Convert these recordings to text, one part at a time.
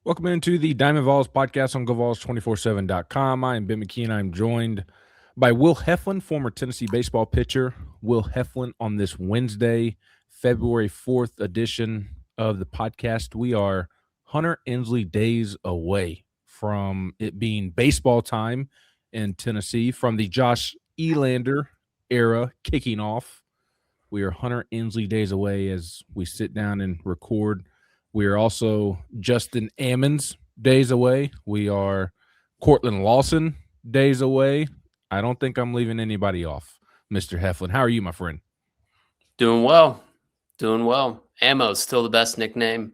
Welcome into the Diamond Vols Podcast on GoVols247.com. I am Ben McKee, and I'm joined by Will Heflin, former Tennessee baseball pitcher. Will Heflin on this Wednesday, February 4th edition of the podcast. We are Hunter Ensley days away from it being baseball time in Tennessee, from the Josh Elander era kicking off. We are Hunter Ensley days away as we sit down and record. We are also Justin Ammons days away. We are Cortland Lawson days away. I don't think I'm leaving anybody off, Mr. Heflin. How are you, my friend? Doing well. Ammo is still the best nickname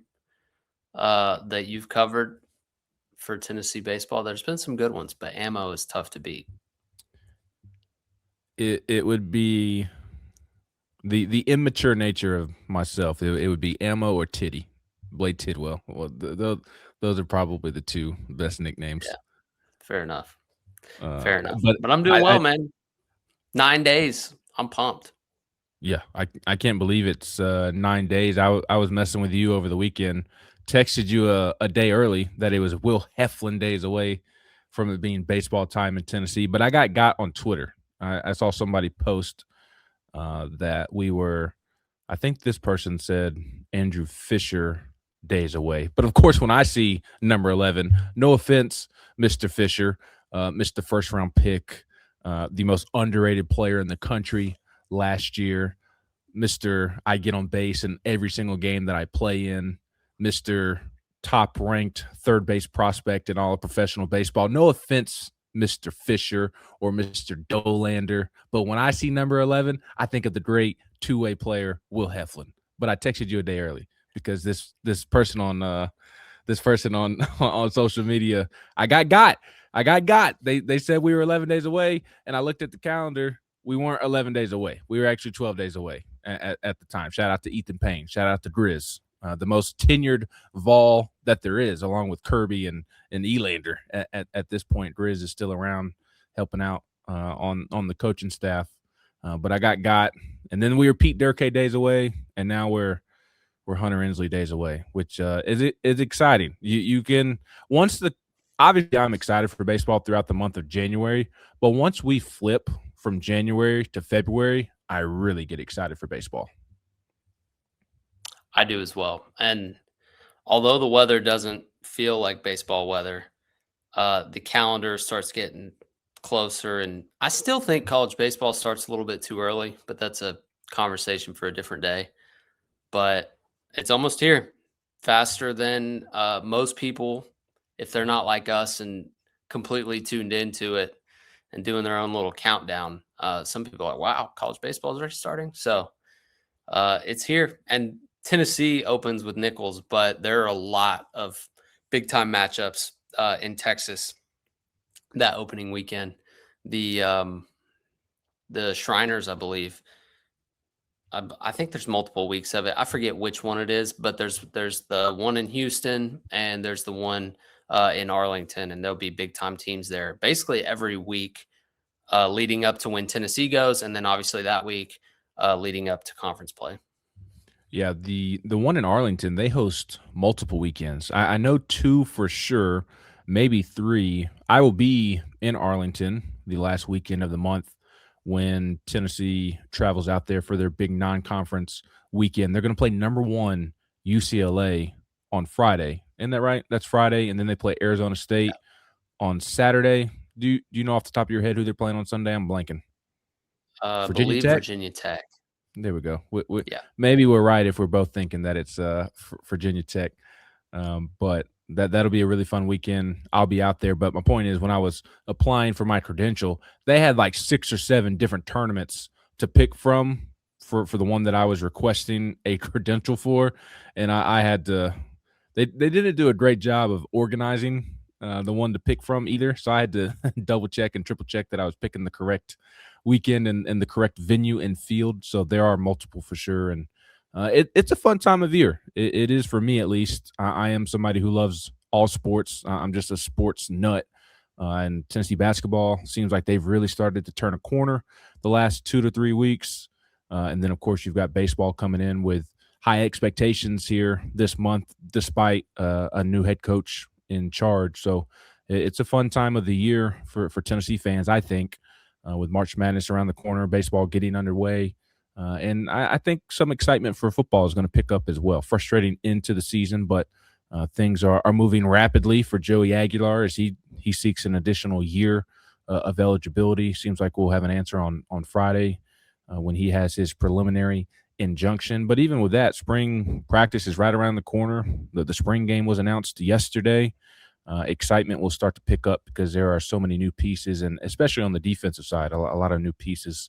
that you've covered for Tennessee baseball. There's been some good ones, but Ammo is tough to beat. It would be the immature nature of myself. It would be Ammo or Titty. Blade Tidwell. Well, those are probably the two best nicknames. Yeah, fair enough. But I'm doing well, man. 9 days. I'm pumped. Yeah, I can't believe it's 9 days. I was messing with you over the weekend. Texted you a day early that it was Will Heflin days away from it being baseball time in Tennessee. But I got on Twitter. I saw somebody post that we were, I think this person said Andrew Fisher days away. But of course, when I see number 11, no offense, Mr. Fisher, Mr. First round pick, the most underrated player in the country last year, Mr. I get on base in every single game that I play in, Mr. top ranked third base prospect in all of professional baseball. No offense, Mr. Fisher or Mr. Dolander, but when I see number 11, I think of the great two-way player Will Heflin. But I texted you a day early because this person on on social media, I got. They said we were 11 days away, and I looked at the calendar. We weren't 11 days away. We were actually 12 days away at the time. Shout out to Ethan Payne. Shout out to Grizz, the most tenured Vol that there is, along with Kirby and Elander. At this point, Grizz is still around helping out on the coaching staff. But I got, and then we were Pete Durkee days away, and now we're Hunter Ensley days away, which is exciting. You can obviously I'm excited for baseball throughout the month of January, but once we flip from January to February, I really get excited for baseball. I do as well. And although the weather doesn't feel like baseball weather, the calendar starts getting closer. And I still think college baseball starts a little bit too early, but that's a conversation for a different day. But it's almost here, faster than most people, if they're not like us and completely tuned into it and doing their own little countdown. Some people are like, wow, college baseball is already starting. So it's here. And Tennessee opens with Nichols, but there are a lot of big-time matchups in Texas that opening weekend. The Shriners, I believe, I think there's multiple weeks of it. I forget which one it is, but there's the one in Houston and there's the one in Arlington, and there'll be big time teams there basically every week leading up to when Tennessee goes, and then obviously that week leading up to conference play. Yeah, the one in Arlington, they host multiple weekends. I know 2 for sure, maybe 3. I will be in Arlington the last weekend of the month when Tennessee travels out there for their big non-conference weekend. They're going to play number 1 UCLA on Friday. Isn't that right? That's Friday, and then they play Arizona State on Saturday. Do you know off the top of your head who they're playing on Sunday? I'm blanking. Virginia Tech. There we go. Yeah. Maybe we're right if we're both thinking that it's Virginia Tech. But that'll be a really fun weekend. I'll be out there. But my point is, when I was applying for my credential, they had like 6 or 7 different tournaments to pick from for the one that I was requesting a credential for. And I had to – they didn't do a great job of organizing the one to pick from either. So I had to double check and triple check that I was picking the correct weekend and the correct venue and field. So there are multiple for sure. And it's a fun time of year. It is for me, at least. I am somebody who loves all sports. I'm just a sports nut. And Tennessee basketball seems like they've really started to turn a corner the last 2 to 3 weeks. And then, of course, you've got baseball coming in with high expectations here this month, despite a new head coach in charge. So it's a fun time of the year for Tennessee fans, I think, with March Madness around the corner, baseball getting underway. And I think some excitement for football is going to pick up as well. Frustrating into the season, but things are moving rapidly for Joey Aguilar as he seeks an additional year of eligibility. Seems like we'll have an answer on Friday when he has his preliminary injunction. But even with that, spring practice is right around the corner. The spring game was announced yesterday. Excitement will start to pick up because there are so many new pieces, and especially on the defensive side, a lot of new pieces,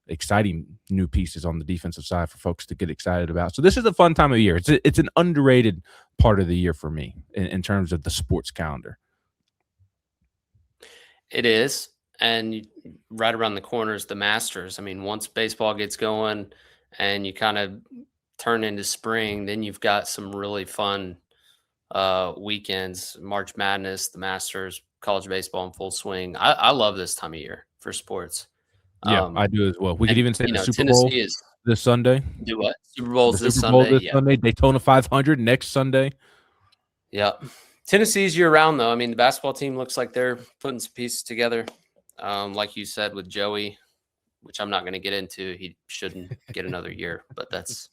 exciting new pieces on the defensive side for folks to get excited about. So this is a fun time of year. It's an underrated part of the year for me in terms of the sports calendar. It is. And right around the corner is the Masters. I mean, once baseball gets going and you kind of turn into spring, then you've got some really fun weekends, March Madness, the Masters, college baseball in full swing. I love this time of year for sports. Yeah, I do as well. We could even say the Super Bowl Tennessee is this Sunday. Do what? Super Bowl's The this Super Bowl Sunday. this Sunday, Daytona 500 next Sunday. Yeah. Tennessee's year round, though. I mean, the basketball team looks like they're putting some pieces together. Like you said, with Joey, which I'm not going to get into. He shouldn't get another year, but that's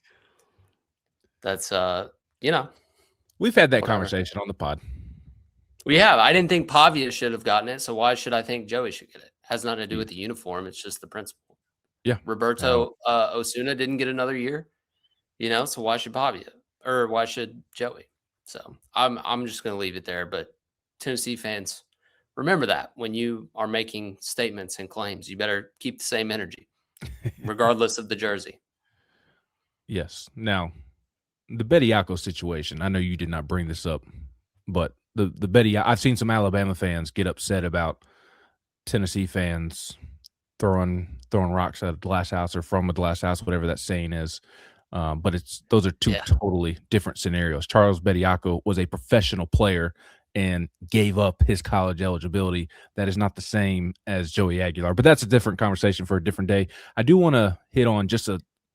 We've had that conversation on the pod. We have. I didn't think Pavia should have gotten it, so why should I think Joey should get it? Has nothing to do with the uniform. It's just the principle. Yeah. Roberto Osuna didn't get another year, so why should Pavia or why should Joey? So I'm just going to leave it there. But Tennessee fans, remember that when you are making statements and claims, you better keep the same energy, regardless of the jersey. Yes. Now, the Bediako situation, I know you did not bring this up, but the Bediako, I've seen some Alabama fans get upset about Tennessee fans throwing rocks at a glass house or from a glass house, whatever that saying is. But those are two totally different scenarios. Charles Bediako was a professional player and gave up his college eligibility. That is not the same as Joey Aguilar, but that's a different conversation for a different day. I do want to hit on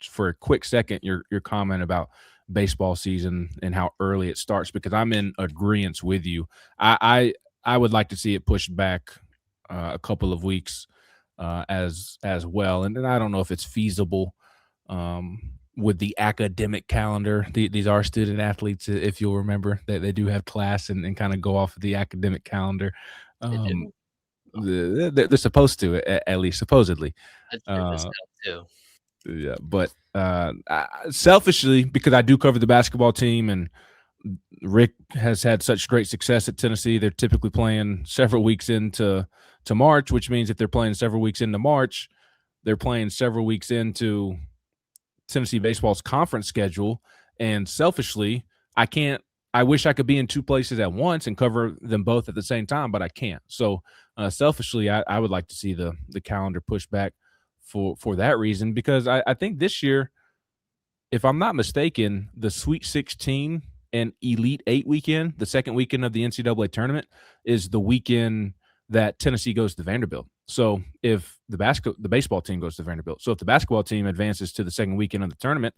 for a quick second your comment about baseball season and how early it starts, because I'm in agreement with you. I would like to see it pushed back a couple of weeks as well, and I don't know if it's feasible with the academic calendar. These are student athletes, if you'll remember, that they do have class and kind of go off of the academic calendar. They're supposed to, at least supposedly. Too. Yeah, but selfishly, because I do cover the basketball team, and Rick has had such great success at Tennessee, they're typically playing several weeks into March, which means if they're playing several weeks into March, they're playing several weeks into Tennessee baseball's conference schedule. And selfishly, I wish I could be in two places at once and cover them both at the same time, but I can't. So selfishly, I would like to see the calendar pushed back for that reason, because I think this year, if I'm not mistaken, the Sweet 16 and Elite 8 weekend, the second weekend of the NCAA tournament, is the weekend that Tennessee goes to Vanderbilt. So if the baseball team goes to Vanderbilt, so if the basketball team advances to the second weekend of the tournament,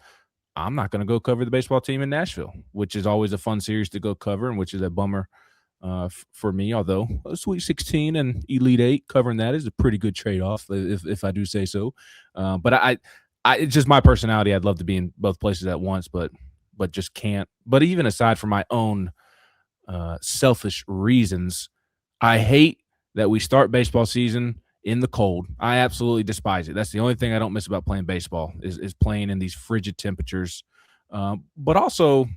I'm not going to go cover the baseball team in Nashville, which is always a fun series to go cover, and which is a bummer for me. Although Sweet 16 and Elite 8, covering that is a pretty good trade-off, if I do say so. But it's just my personality. I'd love to be in both places at once, but just can't. But even aside from my own selfish reasons, I hate that we start baseball season in the cold. I absolutely despise it. That's the only thing I don't miss about playing baseball is playing in these frigid temperatures. But also,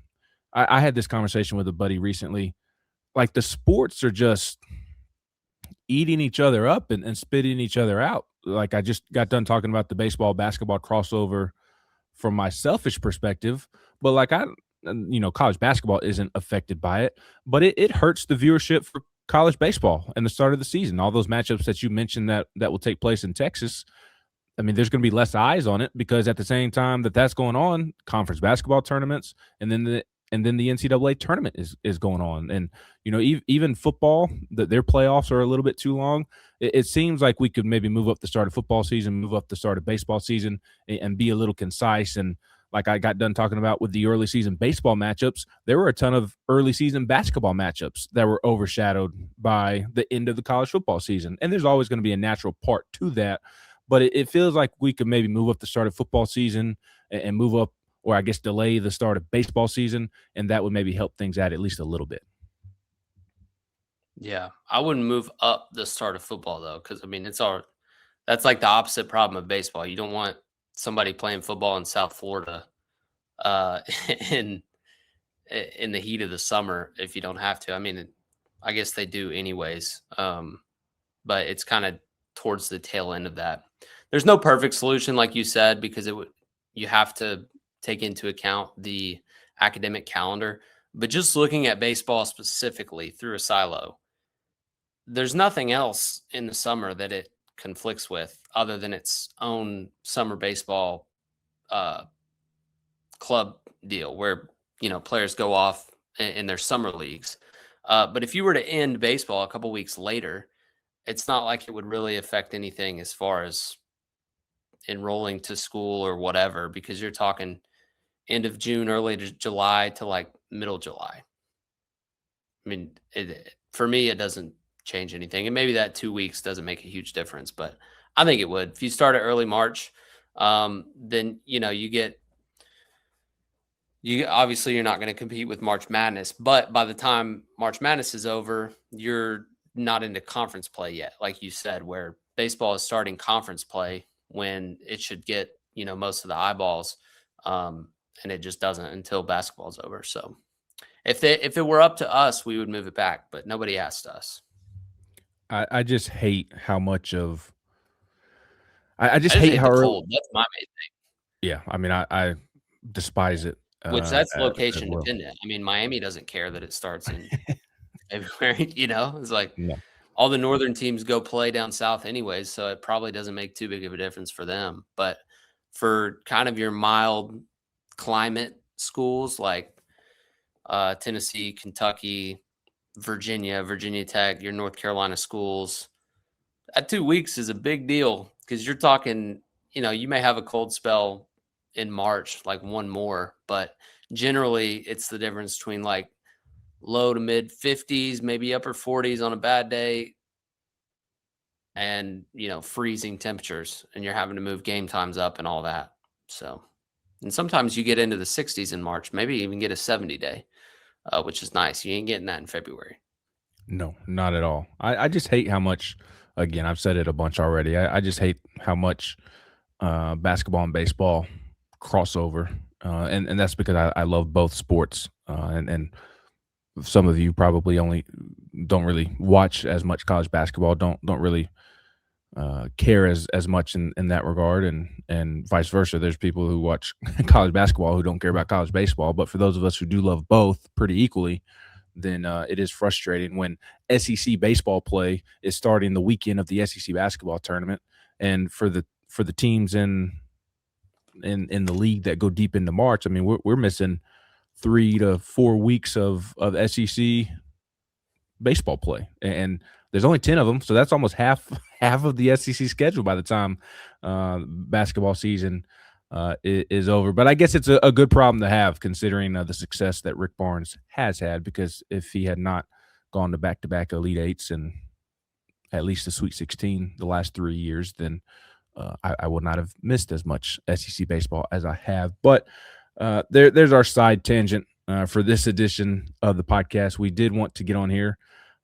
I had this conversation with a buddy recently. Like, the sports are just eating each other up and spitting each other out. Like, I just got done talking about the baseball-basketball crossover from my selfish perspective. But, like, college basketball isn't affected by it. But it hurts the viewership for college baseball and the start of the season. All those matchups that you mentioned that will take place in Texas, I mean, there's going to be less eyes on it, because at the same time that's going on, conference basketball tournaments and then the NCAA tournament is going on. And, even football, their playoffs are a little bit too long. It seems like we could maybe move up the start of football season, move up the start of baseball season, and be a little concise and like I got done talking about with the early season baseball matchups, there were a ton of early season basketball matchups that were overshadowed by the end of the college football season. And there's always going to be a natural part to that. But it feels like we could maybe move up the start of football season and move up, or I guess delay the start of baseball season, and that would maybe help things out at least a little bit. Yeah, I wouldn't move up the start of football though, because I mean that's like the opposite problem of baseball. You don't want somebody playing football in South Florida uh, in in the heat of the summer if you don't have to. I mean, I guess they do anyways, but it's kind of towards the tail end of that. There's no perfect solution, like you said, because you have to take into account the academic calendar. But just looking at baseball specifically through a silo, there's nothing else in the summer that it conflicts with other than its own summer baseball uh, club deal where, players go off in their summer leagues. But if you were to end baseball a couple weeks later, it's not like it would really affect anything as far as enrolling to school or whatever, because you're talking end of June, early to July to like middle July. I mean, for me, it doesn't change anything. And maybe that 2 weeks doesn't make a huge difference, but I think it would. If you start at early March, then, you obviously you're not going to compete with March Madness, but by the time March Madness is over, you're not into conference play yet, like you said, where baseball is starting conference play when it should get, most of the eyeballs. And it just doesn't until basketball's over. So if it were up to us, we would move it back, but nobody asked us. I just hate how much of I I just just hate hate how the early, cold. That's my main yeah. I mean, I despise it thing, which that's as location well. dependent. I mean, Miami doesn't care that it starts in February, It's like No. all the northern teams go play down south anyways, so it probably doesn't make too big of a difference for them. But for kind of your mild climate schools like Tennessee, Kentucky, Virginia Tech, your North Carolina schools, that 2 weeks is a big deal because you're talking, you may have a cold spell in March, like one more, but generally it's the difference between like low to mid 50s, maybe upper 40s on a bad day, and, freezing temperatures, and you're having to move game times up and all that. So, and sometimes you get into the 60s in March, maybe even get a 70 day, which is nice. You ain't getting that in February. No, not at all. I just hate how much, again, I've said it a bunch already. I just hate how much basketball and baseball crossover. And that's because I love both sports. And some of you probably only don't really watch as much college basketball, don't really care as much in that regard, and vice versa. There's people who watch college basketball who don't care about college baseball. But for those of us who do love both pretty equally, then it is frustrating when SEC baseball play is starting the weekend of the SEC basketball tournament, and for the teams in the league that go deep into March, I mean, we're missing 3 to 4 weeks of SEC baseball play, and there's only 10 of them, so that's almost half of the SEC schedule by the time basketball season is over. But I guess it's a good problem to have, considering the success that Rick Barnes has had, because if he had not gone to back-to-back Elite Eights and at least the Sweet 16 the last 3 years, then I would not have missed as much SEC baseball as I have. But there's our side tangent for this edition of the podcast. We did want to get on here,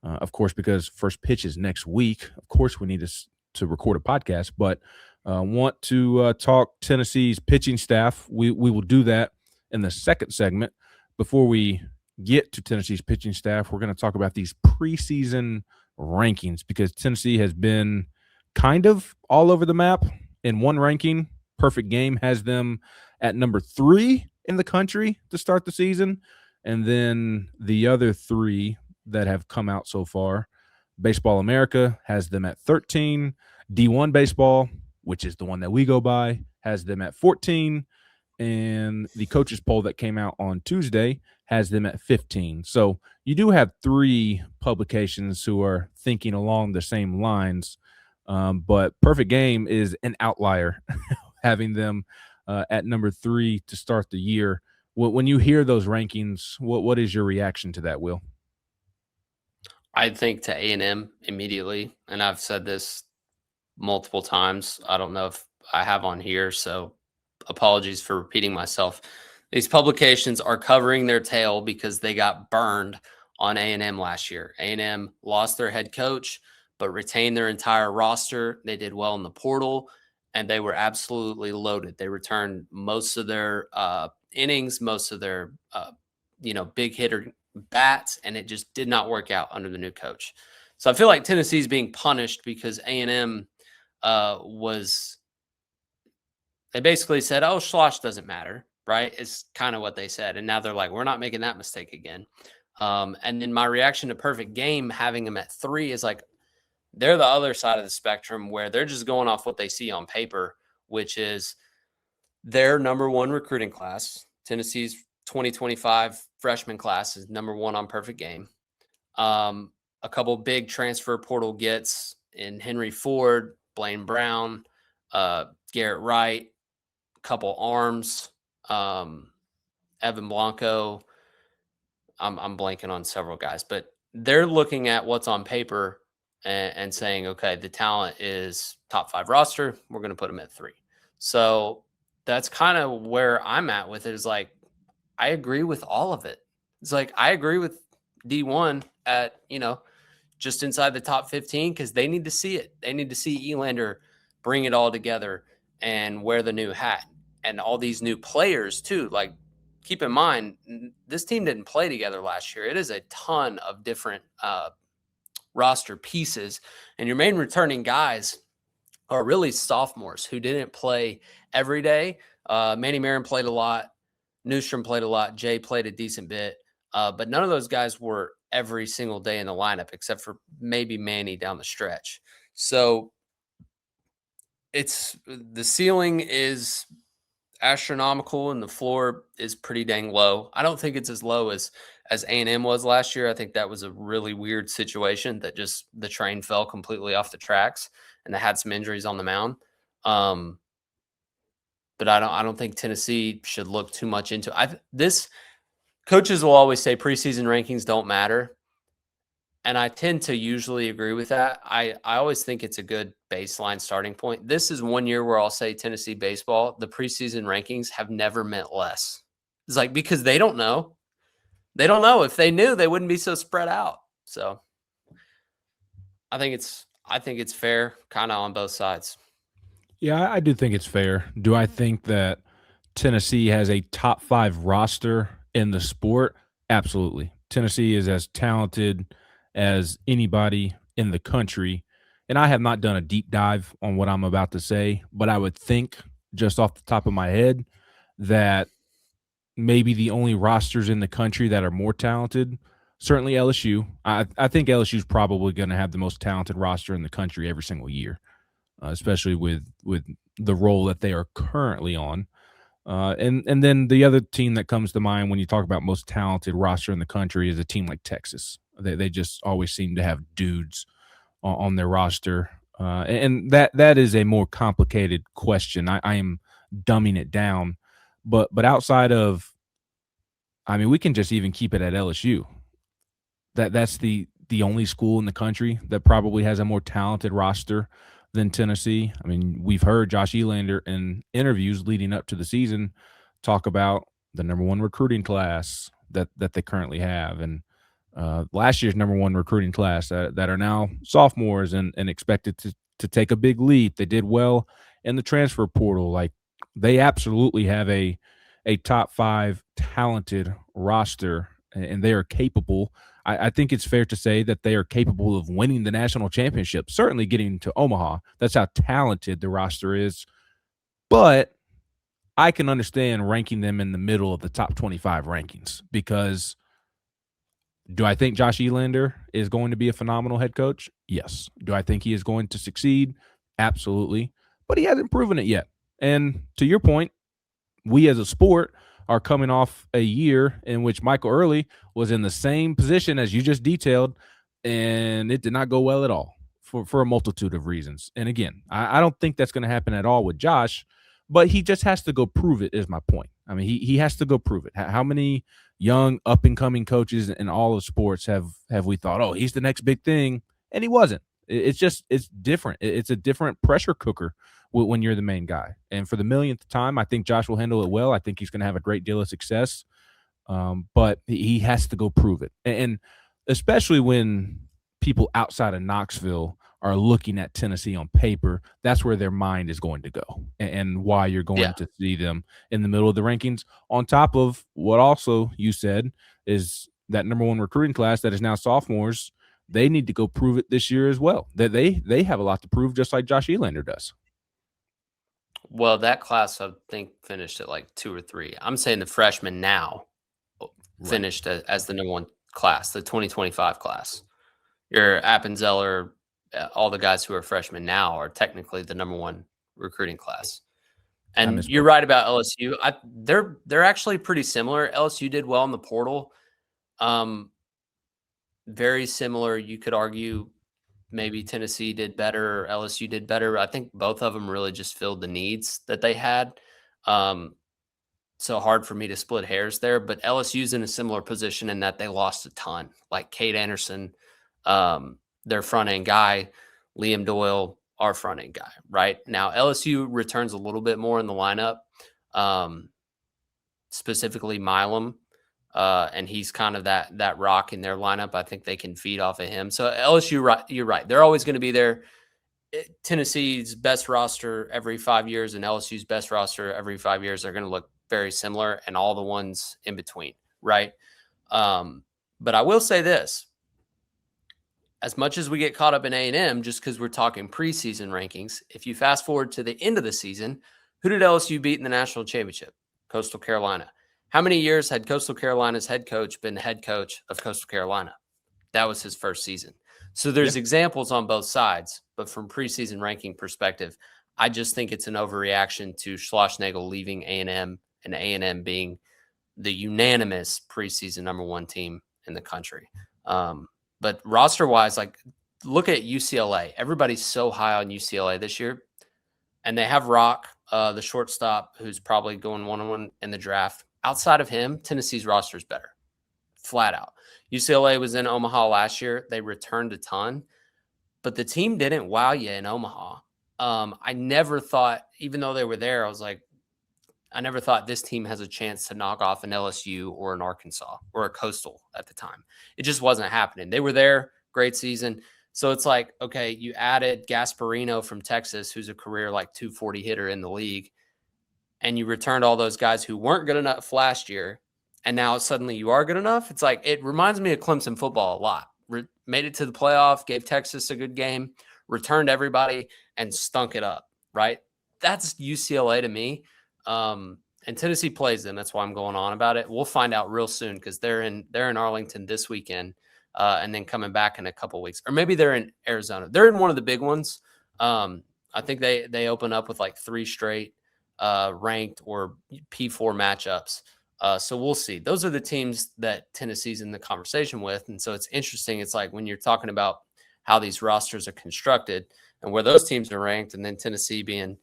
of course, because first pitch is next week. Of course, we need to record a podcast, but want to talk Tennessee's pitching staff. We will do that in the second segment. Before we get to Tennessee's pitching staff, we're going to talk about these preseason rankings, because Tennessee has been kind of all over the map in one ranking. Perfect Game has them at number 3 in the country to start the season. And then the other 3 that have come out so far, Baseball America has them at 13. D1 Baseball, which is the one that we go by, has them at 14. And the coaches poll that came out on Tuesday has them at 15. So you do have 3 publications who are thinking along the same lines. But Perfect Game is an outlier, having them at number 3 to start the year. When you hear those rankings, what is your reaction to that, Will? I think to A&M immediately, and I've said this multiple times. I don't know if I have on here, so apologies for repeating myself. These publications are covering their tail because they got burned on A&M last year. A&M lost their head coach, but retained their entire roster. They did well in the portal, and they were absolutely loaded. They returned most of their innings, most of their big hitter bats, and it just did not work out under the new coach. So I feel like Tennessee's being punished because A&M they basically said, oh, Schloss doesn't matter, right? It's kind of what they said. And now they're like, we're not making that mistake again. And then my reaction to Perfect Game, having them at 3, is like, they're the other side of the spectrum where they're just going off what they see on paper, which is their number 1 recruiting class. Tennessee's 2025 freshman class is number 1 on Perfect Game. A couple big transfer portal gets in Henry Ford, Blaine Brown, Garrett Wright, a couple arms, Evan Blanco. I'm blanking on several guys, but they're looking at what's on paper and saying, okay, the talent is top 5 roster. We're going to put them at 3. So that's kind of where I'm at with it, is like, I agree with all of it. It's like, I agree with D1 at, just inside the top 15, because they need to see it. They need to see Elander bring it all together and wear the new hat, and all these new players too. Like, keep in mind, this team didn't play together last year. It is a ton of different roster pieces, and your main returning guys are really sophomores who didn't play every day. Manny Marin played a lot. Newstrom played a lot. Jay played a decent bit. But none of those guys were every single day in the lineup, except for maybe Manny down the stretch. So the ceiling is astronomical and the floor is pretty dang low. I don't think it's as low as A&M was last year. I think that was a really weird situation that just the train fell completely off the tracks, and they had some injuries on the mound. But I don't think Tennessee should look too much into this. Coaches will always say preseason rankings don't matter, and I tend to usually agree with that. I always think it's a good baseline starting point. This is one year where I'll say Tennessee baseball, the preseason rankings have never meant less. It's like, because they don't know. They don't know. If they knew, they wouldn't be so spread out. So I think it's fair, kind of on both sides. Yeah, I do think it's fair. Do I think that Tennessee has a top 5 roster in the sport? Absolutely. Tennessee is as talented as anybody in the country. And I have not done a deep dive on what I'm about to say, but I would think, just off the top of my head, that maybe the only rosters in the country that are more talented, certainly LSU. I think LSU is probably going to have the most talented roster in the country every single year, especially with the role that they are currently on. And then the other team that comes to mind when you talk about most talented roster in the country is a team like Texas. They just always seem to have dudes on their roster. And that is a more complicated question. I am dumbing it down. But outside of, I mean, we can just even keep it at LSU. That's the only school in the country that probably has a more talented roster than Tennessee. I mean, we've heard Josh Elander in interviews leading up to the season talk about the number 1 recruiting class that they currently have, and last year's number 1 recruiting class that are now sophomores and expected to take a big leap. They did well in the transfer portal. Like, they absolutely have a top 5 talented roster, and they are capable. I think it's fair to say that they are capable of winning the national championship, certainly getting to Omaha. That's how talented the roster is. But I can understand ranking them in the middle of the top 25 rankings, because do I think Josh Elander is going to be a phenomenal head coach? Yes. Do I think he is going to succeed? Absolutely. But he hasn't proven it yet. And to your point, we as a sport are coming off a year in which Michael Early was in the same position as you just detailed, and it did not go well at all for a multitude of reasons. And again, I don't think that's going to happen at all with Josh, but he just has to go prove it, is my point. I mean, he has to go prove it. How many young up and coming coaches in all of sports have we thought, oh, he's the next big thing, and he wasn't. It's different. It's a different pressure cooker when you're the main guy. And for the millionth time, I think Josh will handle it well. I think he's going to have a great deal of success. But he has to go prove it, and especially when people outside of Knoxville are looking at Tennessee on paper, that's where their mind is going to go, and why you're going to see them in the middle of the rankings. On top of what also you said is that number one recruiting class that is now sophomores, they need to go prove it this year as well. That they have a lot to prove, just like Josh Elander does. Well, that class, I think, finished at like 2 or 3. I'm saying the freshmen now finished as the number one class, the 2025 class. Your Appenzeller, all the guys who are freshmen now are technically the number one recruiting class. And you're right about LSU. They're actually pretty similar. LSU did well in the portal. Very similar. You could argue maybe Tennessee did better, or LSU did better. I think both of them really just filled the needs that they had. So hard for me to split hairs there, but LSU's in a similar position in that they lost a ton. Like Cade Anderson, their front end guy, Liam Doyle, our front end guy. Right now, LSU returns a little bit more in the lineup, specifically Milam, and he's kind of that rock in their lineup. I think they can feed off of him. So LSU, you're right. They're always going to be there. Tennessee's best roster every 5 years and LSU's best roster every 5 years are going to look very similar, and all the ones in between, right? But I will say this. As much as we get caught up in A&M, just because we're talking preseason rankings, if you fast forward to the end of the season, who did LSU beat in the national championship? Coastal Carolina. How many years had Coastal Carolina's head coach been the head coach of Coastal Carolina? That was his first season. So there's examples on both sides, but from preseason ranking perspective, I just think it's an overreaction to Schlossnagle leaving A&M and A&M being the unanimous preseason number one team in the country. But roster-wise, like, look at UCLA. Everybody's so high on UCLA this year, and they have Rock, the shortstop, who's probably going one-on-one in the draft. Outside of him, Tennessee's roster is better, flat out. UCLA was in Omaha last year. They returned a ton, but the team didn't wow you in Omaha. I never thought, even though they were there, I was like, I never thought this team has a chance to knock off an LSU or an Arkansas or a Coastal at the time. It just wasn't happening. They were there, great season. So it's like, okay, you added Gasparino from Texas, who's a career like 240 hitter in the league, and you returned all those guys who weren't good enough last year, and now suddenly you are good enough. It's like, it reminds me of Clemson football a lot. Made it to the playoff, gave Texas a good game, returned everybody, and stunk it up, right? That's UCLA to me. And Tennessee plays them. That's why I'm going on about it. We'll find out real soon because they're in Arlington this weekend, and then coming back in a couple weeks, or maybe they're in Arizona. They're in one of the big ones. I think they open up with like 3 straight ranked or P4 matchups. So we'll see. Those are the teams that Tennessee's in the conversation with, and so it's interesting. It's like when you're talking about how these rosters are constructed and where those teams are ranked, and then Tennessee being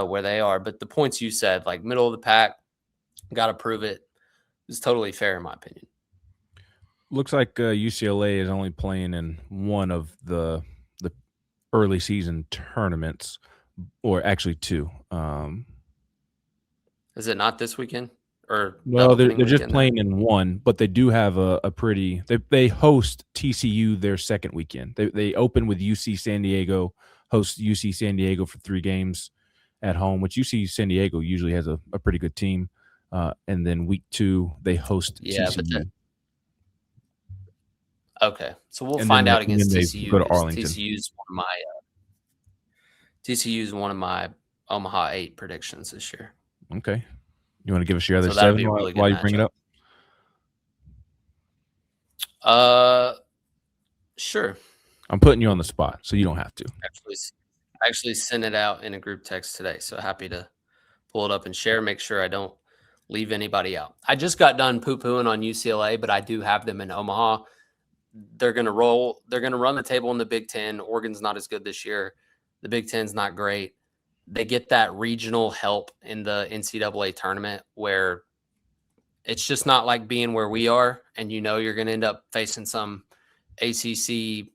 where they are. But the points you said, like middle of the pack, got to prove it, is totally fair in my opinion. Looks like UCLA is only playing in one of the early season tournaments, or actually 2. Is it not this weekend? Or no, they're just playing in one, but they do have a pretty. They host TCU their second weekend. They open with UC San Diego, host UC San Diego for 3 games at home, which UC San Diego usually has a pretty good team. And then week 2, they host TCU. Okay, so we'll find out against TCU. Go to Arlington. TCU's one of my Omaha 8 predictions this year. Okay. You want to give us your other 7 while you bring it up? Sure. I'm putting you on the spot, so you don't have to. Actually sent it out in a group text today, so happy to pull it up and share, make sure I don't leave anybody out. I just got done poo-pooing on UCLA, but I do have them in Omaha. They're going to roll. They're going to run the table in the Big Ten. Oregon's not as good this year. The Big Ten's not great. they get that regional help in the NCAA tournament where it's just not like being where we are, and you're going to end up facing some ACC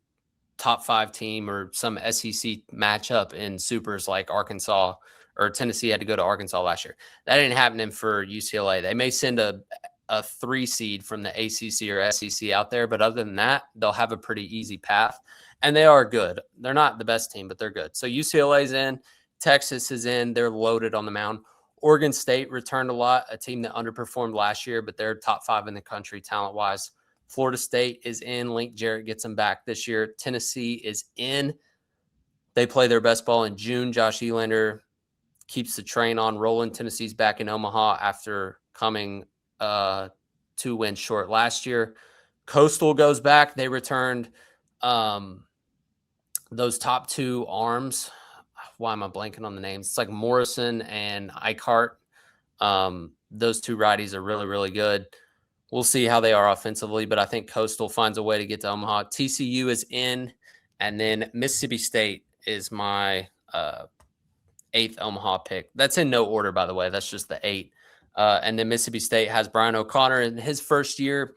top 5 team or some SEC matchup in supers like Arkansas or Tennessee had to go to Arkansas last year. That ain't happening for UCLA. They may send a 3 seed from the ACC or SEC out there, but other than that, they'll have a pretty easy path, and they are good. They're not the best team, but they're good. So UCLA's in, Texas is in, they're loaded on the mound. Oregon State returned a lot, a team that underperformed last year, but they're top 5 in the country talent-wise. Florida State is in. Link Jarrett gets them back this year. Tennessee is in. They play their best ball in June. Josh Elander keeps the train on rolling. Tennessee's back in Omaha after coming 2 wins short last year. Coastal goes back. They returned those top 2 arms. Why am I blanking on the names? It's like Morrison and Eichhardt. Those 2 righties are really, really good. We'll see how they are offensively, but I think Coastal finds a way to get to Omaha. TCU is in, and then Mississippi State is my 8th Omaha pick. That's in no order, by the way. That's just the 8. And then Mississippi State has Brian O'Connor in his first year,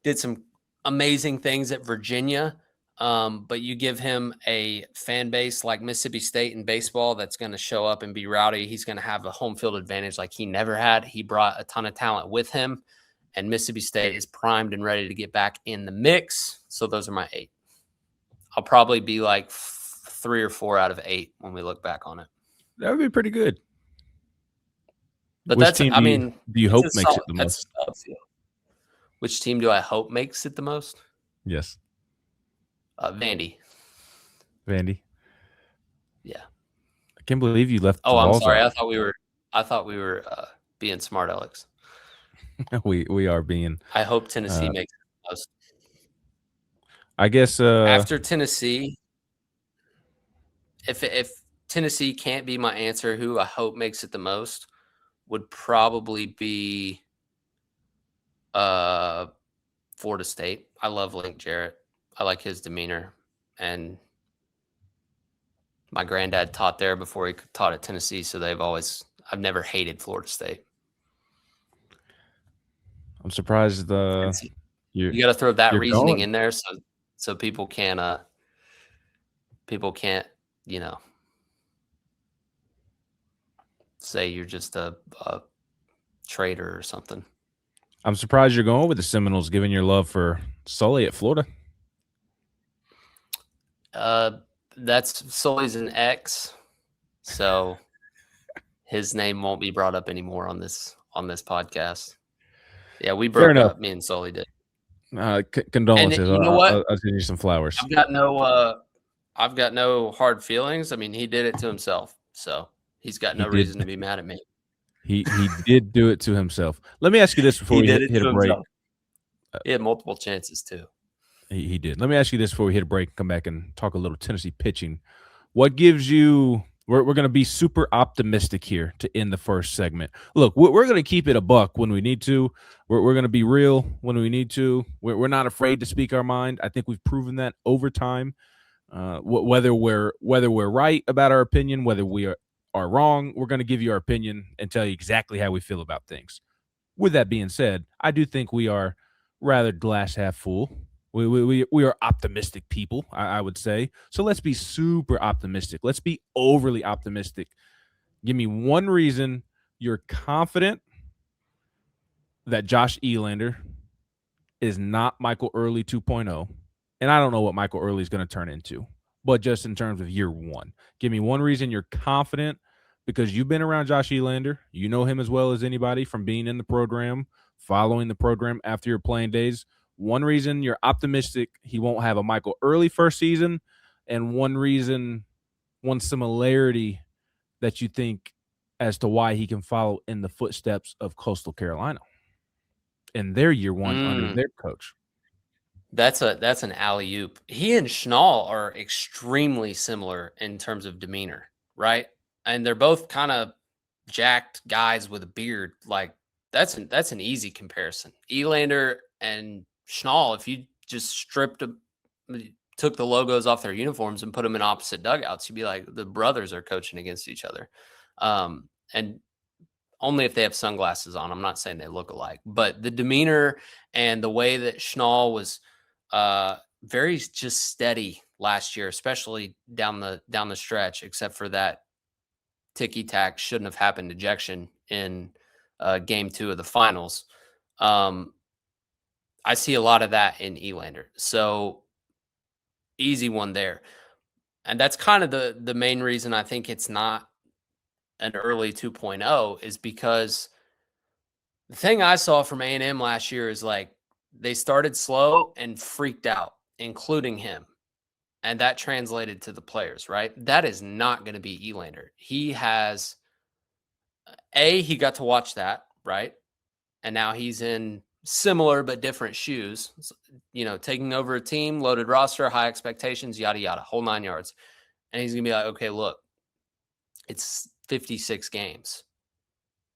did some amazing things at Virginia, but you give him a fan base like Mississippi State in baseball that's going to show up and be rowdy. He's going to have a home field advantage like he never had. He brought a ton of talent with him. And Mississippi State is primed and ready to get back in the mix. So those are my 8. I'll probably be like 3 or 4 out of 8 when we look back on it. That would be pretty good. But Which that's, team do you hope makes it the most? Which team do I hope makes it the most? Yes. Vandy. Vandy. Yeah. I can't believe you left. Oh, I'm sorry. I thought we were being smart, Alex. we are being. I hope Tennessee makes it the most. I guess after Tennessee, if Tennessee can't be my answer, who I hope makes it the most would probably be Florida State. I love Link Jarrett. I like his demeanor, and my granddad taught there before he taught at Tennessee, so I've never hated Florida State. I'm surprised you got to throw that reasoning in there so people can't say you're just a traitor or something. I'm surprised you're going with the Seminoles, given your love for Sully at Florida. Sully's an ex, so his name won't be brought up anymore on this podcast. Yeah, we broke up. Me and Sully did. Condolences. And you know what? I'll send you some flowers. I've got no hard feelings. I mean, he did it to himself, so he's got no reason to be mad at me. He did do it to himself. Let me ask you this before we hit a break. He had multiple chances too. He did. Let me ask you this before we hit a break. Come back and talk a little Tennessee pitching. What gives you? We're going to be super optimistic here to end the first segment. Look, we're going to keep it a buck when we need to. We're going to be real when we need to. We're not afraid to speak our mind. I think we've proven that over time. Whether we're right about our opinion, whether we are wrong, we're going to give you our opinion and tell you exactly how we feel about things. With that being said, I do think we are rather glass half full. We are optimistic people, I would say. So let's be super optimistic. Let's be overly optimistic. Give me one reason you're confident that Josh Elander is not Michael Early 2.0. And I don't know what Michael Early is going to turn into, but just in terms of year one. Give me one reason you're confident, because you've been around Josh Elander. You know him as well as anybody from being in the program, following the program after your playing days. One reason you're optimistic he won't have a Michael Early first season, and one similarity that you think as to why he can follow in the footsteps of Coastal Carolina in their year one under their coach. That's an alley-oop. He and Schnall are extremely similar in terms of demeanor, right? And they're both kind of jacked guys with a beard. Like that's an easy comparison. Elander and Schnall, if you just stripped took the logos off their uniforms and put them in opposite dugouts, you'd be like, the brothers are coaching against each other. And only if they have sunglasses on. I'm not saying they look alike, but the demeanor and the way that Schnall was very just steady last year, especially down the stretch, except for that ticky-tack shouldn't have happened ejection in game 2 of the finals. I see a lot of that in Elander. So easy one there. And that's kind of the main reason I think it's not an early 2.0 is because the thing I saw from A&M last year is like they started slow and freaked out, including him. And that translated to the players, right? That is not going to be Elander. He has he got to watch that, right? And now he's in similar but different shoes, taking over a team, loaded roster, high expectations, yada, yada, whole 9 yards. And he's going to be like, okay, look, it's 56 games.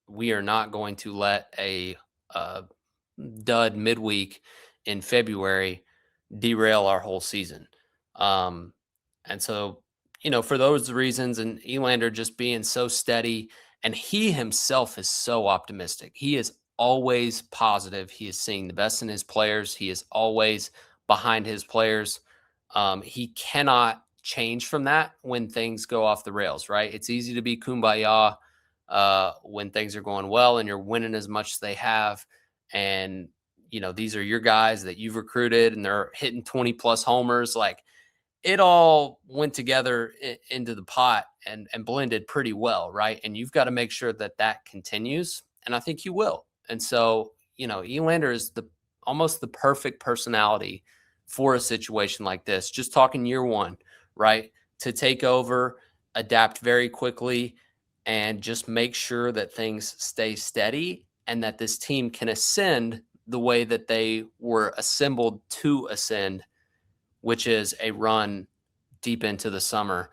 We are not going to let a dud midweek in February derail our whole season. And so, for those reasons, and Elander just being so steady, and he himself is so optimistic. He is always positive. He is seeing the best in his players. He is always behind his players. He cannot change from that when things go off the rails, right? It's easy to be kumbaya when things are going well and you're winning as much as they have. And, these are your guys that you've recruited and they're hitting 20 plus homers. Like, it all went together into the pot and blended pretty well, right? And you've got to make sure that continues, and I think you will. And so, Elander is almost the perfect personality for a situation like this. Just talking year one, right? To take over, adapt very quickly, and just make sure that things stay steady and that this team can ascend the way that they were assembled to ascend, which is a run deep into the summer.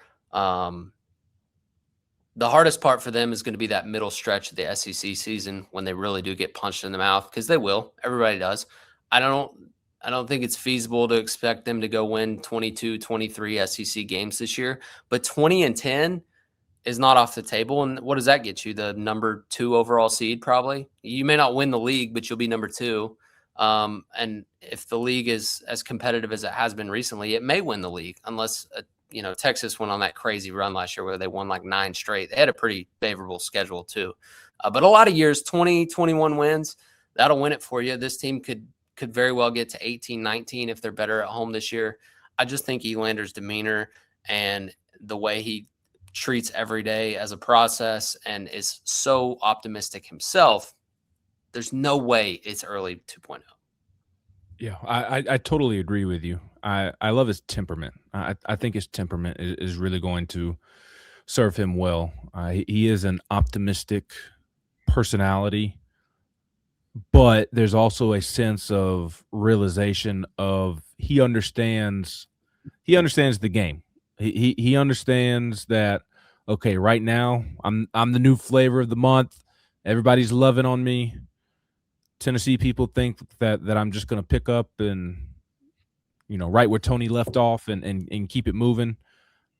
The hardest part for them is going to be that middle stretch of the SEC season when they really do get punched in the mouth, because they will. Everybody does. I don't think it's feasible to expect them to go win 22, 23 SEC games this year, but 20-10 is not off the table. And what does that get you? The number 2 overall seed, probably. You may not win the league, but you'll be number 2. And if the league is as competitive as it has been recently, it may win the league unless, Texas went on that crazy run last year where they won like 9 straight. They had a pretty favorable schedule too. But a lot of years, 20, 21 wins, that'll win it for you. This team could very well get to 18, 19 if they're better at home this year. I just think Elander's demeanor and the way he treats every day as a process and is so optimistic himself, there's no way it's early 2.0. Yeah, I totally agree with you. I love his temperament. I think his temperament is really going to serve him well. He is an optimistic personality, but there's also a sense of realization of he understands the game. He understands that, okay, right now I'm the new flavor of the month. Everybody's loving on me. Tennessee people think that I'm just going to pick up and, right where Tony left off and keep it moving.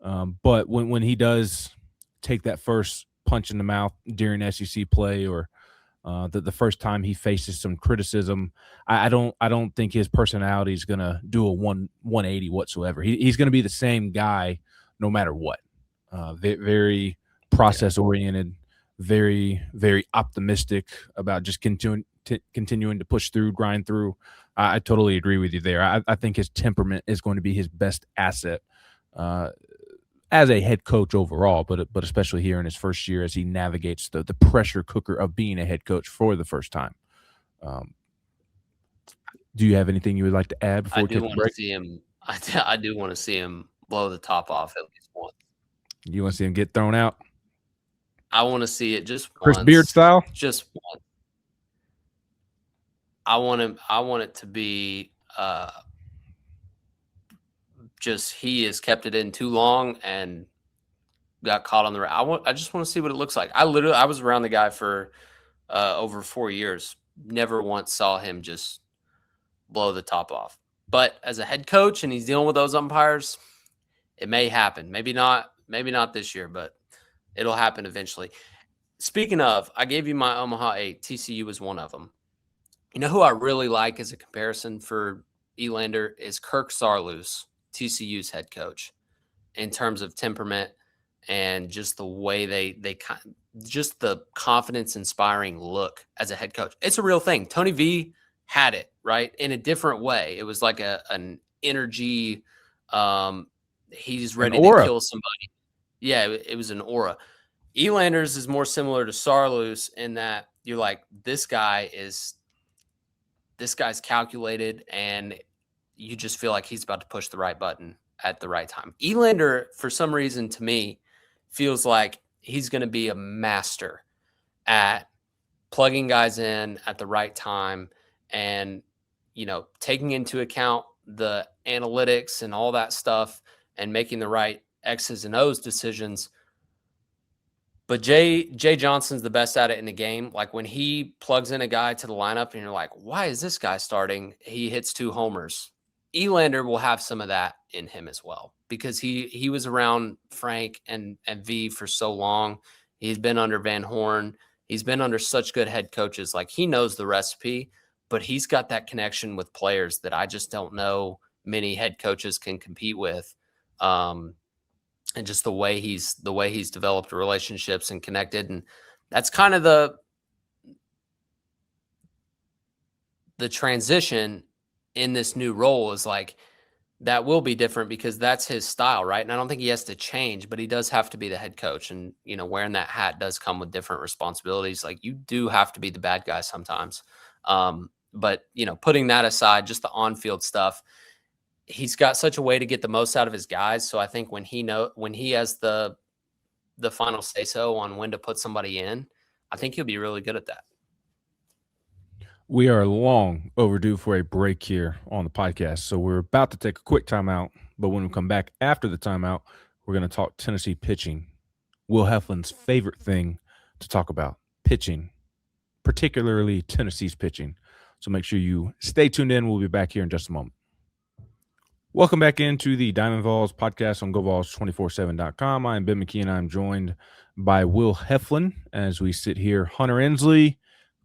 But when he does take that first punch in the mouth during SEC play or the first time he faces some criticism, I don't think his personality is going to do a 180 whatsoever. He's going to be the same guy no matter what. Very process oriented, very, very optimistic about just continuing to push through, grind through. I totally agree with you there. I think his temperament is going to be his best asset as a head coach overall, but especially here in his first year as he navigates the pressure cooker of being a head coach for the first time. Do you have anything you would like to add before we take a break? I do want to see him blow the top off at least once. You want to see him get thrown out? I want to see it just Chris once. Beard style? Just once. I want it to be just he has kept it in too long and got caught on the right. I just want to see what it looks like. I was around the guy for over 4 years. Never once saw him just blow the top off. But as a head coach and he's dealing with those umpires, it may happen. Maybe not this year, but it'll happen eventually. Speaking of, I gave you my Omaha 8. TCU was one of them. You know who I really like as a comparison for Elander is Kirk Saarloos, TCU's head coach, in terms of temperament and just the way they just the confidence inspiring look as a head coach. It's a real thing. Tony V had it, right, in a different way. It was like an energy. He's ready to kill somebody. Yeah, it was an aura. Elanders is more similar to Saarloos in that you're like, this guy's calculated, and you just feel like he's about to push the right button at the right time. Elander, for some reason, to me, feels like he's going to be a master at plugging guys in at the right time and, taking into account the analytics and all that stuff and making the right X's and O's decisions. But Jay Johnson's the best at it in the game. Like when he plugs in a guy to the lineup and you're like, why is this guy starting? He hits 2 homers. Elander will have some of that in him as well because he was around Frank and V for so long. He's been under Van Horn. He's been under such good head coaches. Like he knows the recipe, but he's got that connection with players that I just don't know many head coaches can compete with. And just the way he's developed relationships and connected. And that's kind of the transition in this new role is like, that will be different because that's his style, right? And I don't think he has to change, but he does have to be the head coach. And, wearing that hat does come with different responsibilities. Like you do have to be the bad guy sometimes. But, putting that aside, just the on-field stuff, he's got such a way to get the most out of his guys. So I think when he has the final say so on when to put somebody in, I think he'll be really good at that. We are long overdue for a break here on the podcast. So we're about to take a quick timeout, but when we come back after the timeout, we're going to talk Tennessee pitching. Will Heflin's favorite thing to talk about, pitching, particularly Tennessee's pitching. So make sure you stay tuned in. We'll be back here in just a moment. Welcome back into the Diamond Vols Podcast on GoVols247.com. I am Ben McKee, and I'm joined by Will Heflin as we sit here. Hunter Ensley,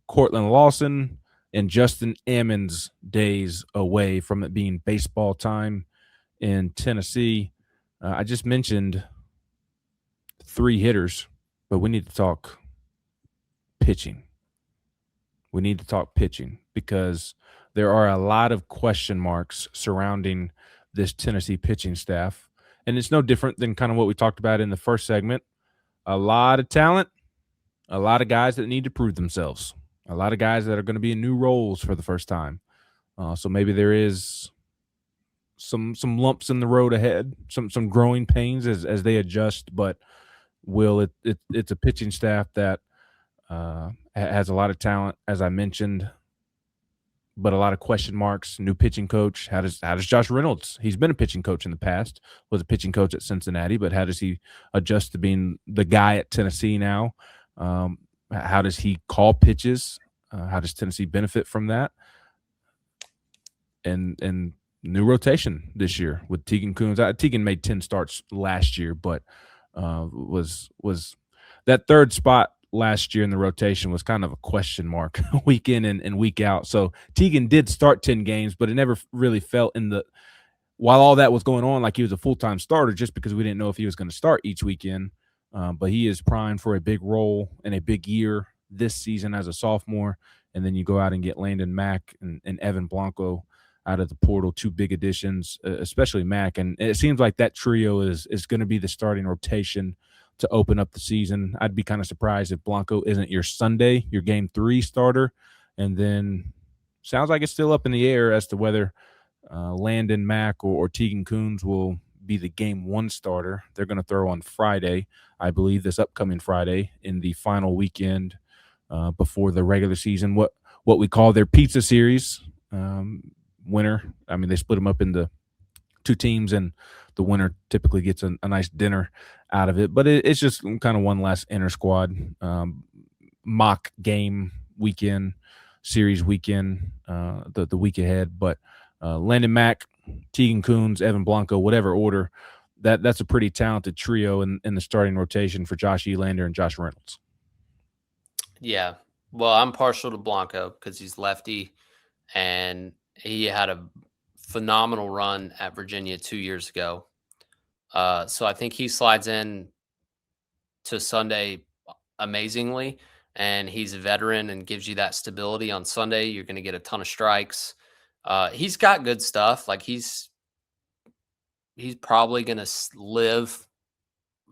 Cortland Lawson, and Justin Ammons days away from it being baseball time in Tennessee. I just mentioned 3 hitters, but we need to talk pitching. We need to talk pitching because there are a lot of question marks surrounding this Tennessee pitching staff. And it's no different than kind of what we talked about in the first segment. A lot of talent, a lot of guys that need to prove themselves, a lot of guys that are going to be in new roles for the first time. So maybe there is some lumps in the road ahead, some growing pains as they adjust. But Will, it's a pitching staff that has a lot of talent, as I mentioned, but a lot of question marks. New pitching coach. How does Josh Reynolds? He's been a pitching coach in the past. Was a pitching coach at Cincinnati, but how does he adjust to being the guy at Tennessee now? How does he call pitches? How does Tennessee benefit from that? And new rotation this year with Tegan Coons. Tegan made 10 starts last year, but was that third spot last year in the rotation was kind of a question mark week in and week out. So Tegan did start 10 games, but it never really felt while all that was going on, like he was a full-time starter just because we didn't know if he was going to start each weekend. But he is primed for a big role and a big year this season as a sophomore. And then you go out and get Landon Mack and Evan Blanco out of the portal, 2 big additions, especially Mack. And it seems like that trio is going to be the starting rotation to open up the season. I'd be kind of surprised if Blanco isn't your Sunday, your game 3 starter. And then sounds like it's still up in the air as to whether Landon Mack or Tegan Coons will be the game 1 starter. They're going to throw on Friday, I believe, this upcoming Friday in the final weekend before the regular season. What we call their pizza series winner. I mean, they split them up into 2 teams, and the winner typically gets a nice dinner out of it. But it's just kind of one last inter-squad mock game weekend, series weekend, the week ahead. But Landon Mack, Tegan Coons, Evan Blanco, whatever order, that's a pretty talented trio in the starting rotation for Josh Elander and Josh Reynolds. Yeah. Well, I'm partial to Blanco because he's lefty, and he had a phenomenal run at Virginia 2 years ago. So I think he slides in to Sunday amazingly, and he's a veteran and gives you that stability on Sunday. You're going to get a ton of strikes. He's got good stuff. Like he's probably going to live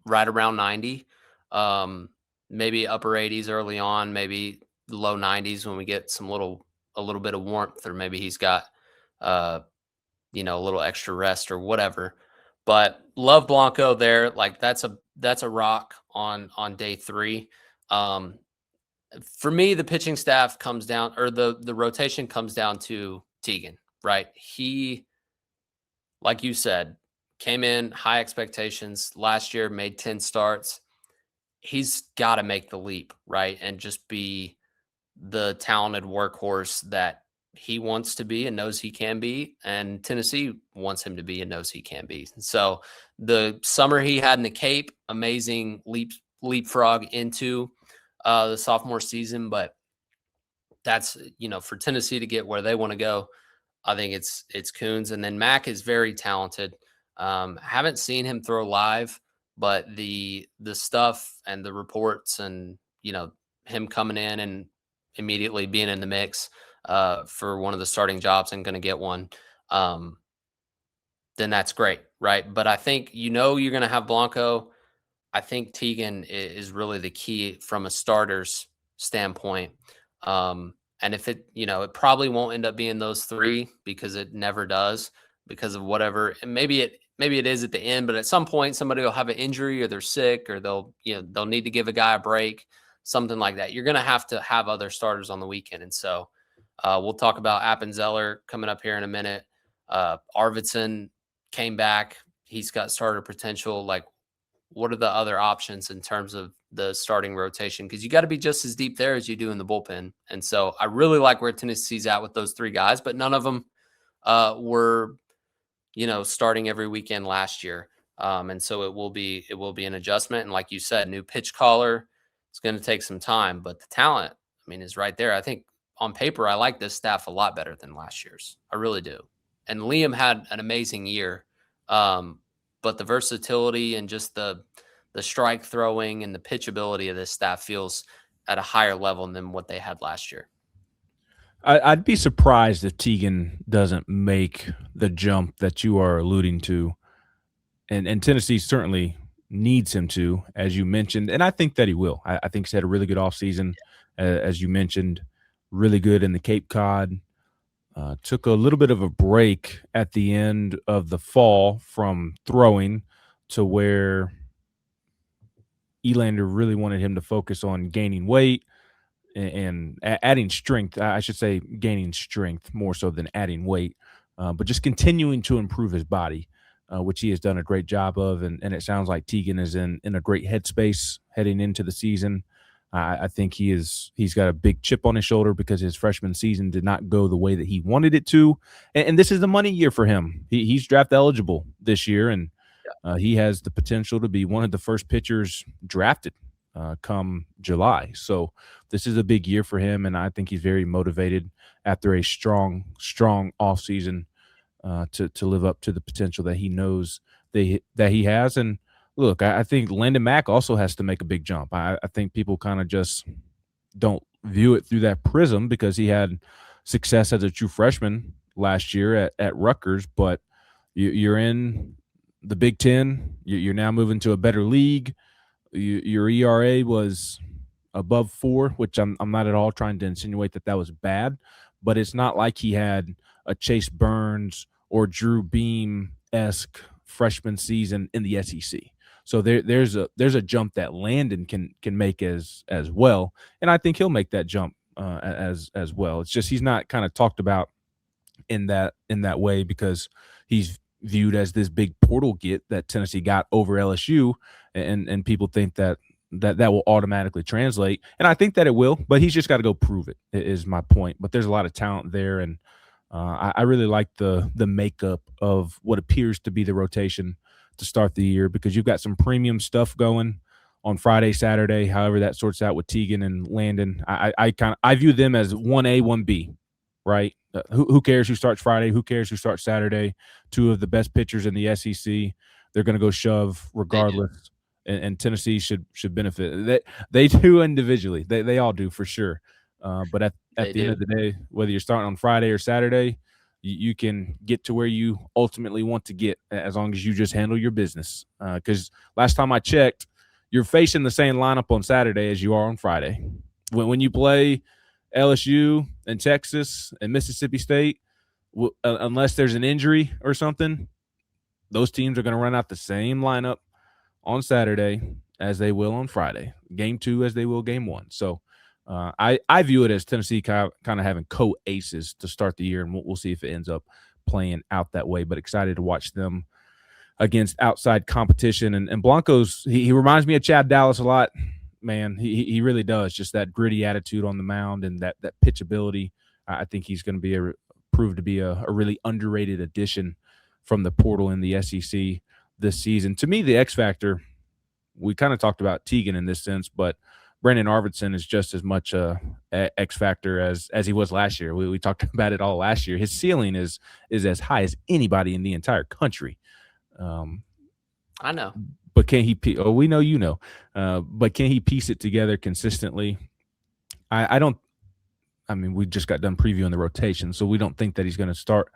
right around 90, maybe upper 80s early on, maybe low 90s when we get a little bit of warmth, or maybe he's got a little extra rest or whatever. But love Blanco there. Like that's a rock on day 3. For me, the pitching staff comes down, or the rotation comes down to Tegan, right? He, like you said, came in high expectations last year, made 10 starts. He's got to make the leap, right? And just be the talented workhorse that he wants to be and knows he can be. And Tennessee wants him to be and knows he can be. So the summer he had in the Cape, amazing leapfrog into the sophomore season. But that's, for Tennessee to get where they want to go, I think it's Coons. And then Mack is very talented. Haven't seen him throw live, but the stuff and the reports and, him coming in and immediately being in the mix for one of the starting jobs and going to get one, then that's great, right? But I think, you're going to have Blanco. I think Tegan is really the key from a starter's standpoint. And if it probably won't end up being those 3 because it never does, because of whatever. And maybe it is at the end, but at some point somebody will have an injury or they're sick or they'll need to give a guy a break, something like that. You're going to have other starters on the weekend. And so we'll talk about Appenzeller coming up here in a minute. Arvidsson came back. He's got starter potential. Like, what are the other options in terms of the starting rotation? Because you got to be just as deep there as you do in the bullpen. And so I really like where Tennessee's at with those 3 guys, but none of them were, starting every weekend last year. And so it will be an adjustment. And like you said, new pitch caller, it's going to take some time, but the talent, is right there. I think on paper, I like this staff a lot better than last year's. I really do. And Liam had an amazing year. But the versatility and just the strike throwing and the pitchability of this staff feels at a higher level than what they had last year. I'd be surprised if Tegan doesn't make the jump that you are alluding to. And Tennessee certainly needs him to, as you mentioned, and I think that he will. I think he's had a really good offseason, as you mentioned, really good in the Cape Cod. Took a little bit of a break at the end of the fall from throwing to where Elander really wanted him to focus on gaining weight and adding strength. I should say gaining strength more so than adding weight, but just continuing to improve his body, which he has done a great job of. And it sounds like Tegan is in a great headspace heading into the season. I think he's got a big chip on his shoulder because his freshman season did not go the way that he wanted it to. And this is the money year for him. He's draft eligible this year, and he has the potential to be one of the first pitchers drafted come July. So this is a big year for him, and I think he's very motivated after a strong offseason to live up to the potential that he knows that he has. And look, I think Landon Mack also has to make a big jump. I think people kind of just don't view it through that prism because he had success as a true freshman last year at Rutgers, but you're in the Big Ten. You're now moving to a better league. Your ERA was above 4, which I'm not at all trying to insinuate that was bad, but it's not like he had a Chase Burns or Drew Beam-esque freshman season in the SEC. So there's a jump that Landon can make as well, and I think he'll make that jump as well. It's just he's not kind of talked about in that way because he's viewed as this big portal get that Tennessee got over LSU, and people think that will automatically translate, and I think that it will, but he's just got to go prove it. Is my point. But there's a lot of talent there, and I really like the makeup of what appears to be the rotation to start the year because you've got some premium stuff going on Friday, Saturday, however that sorts out with Teagan and Landon. I view them as 1A, 1B, right? Who cares who starts Friday? Who cares who starts Saturday? Two of the best pitchers in the SEC. They're going to go shove They do. regardless, and Tennessee should benefit. They do individually. They all do for sure. But at They the end do. of the day, whether you're starting on Friday or Saturday, you can get to where you ultimately want to get as long as you just handle your business. Because last time I checked, you're facing the same lineup on Saturday as you are on Friday. When you play LSU and Texas and Mississippi State, unless there's an injury or something, those teams are going to run out the same lineup on Saturday as they will on Friday. Game 2 as they will game 1. So I view it as Tennessee kind of having co-aces to start the year, and we'll see if it ends up playing out that way. But excited to watch them against outside competition. And Blanco's, he reminds me of Chad Dallas a lot, man. He really does. Just that gritty attitude on the mound and that pitchability. I think he's going to prove to be a really underrated addition from the portal in the SEC this season. To me, the X factor, we kind of talked about Teagan in this sense, but Brandon Arvidsson is just as much a X factor as he was last year. We talked about it all last year. His ceiling is as high as anybody in the entire country. I know. But can he – we know you know. But can he piece it together consistently? I don't – I mean, we just got done previewing the rotation, so we don't think that he's going to start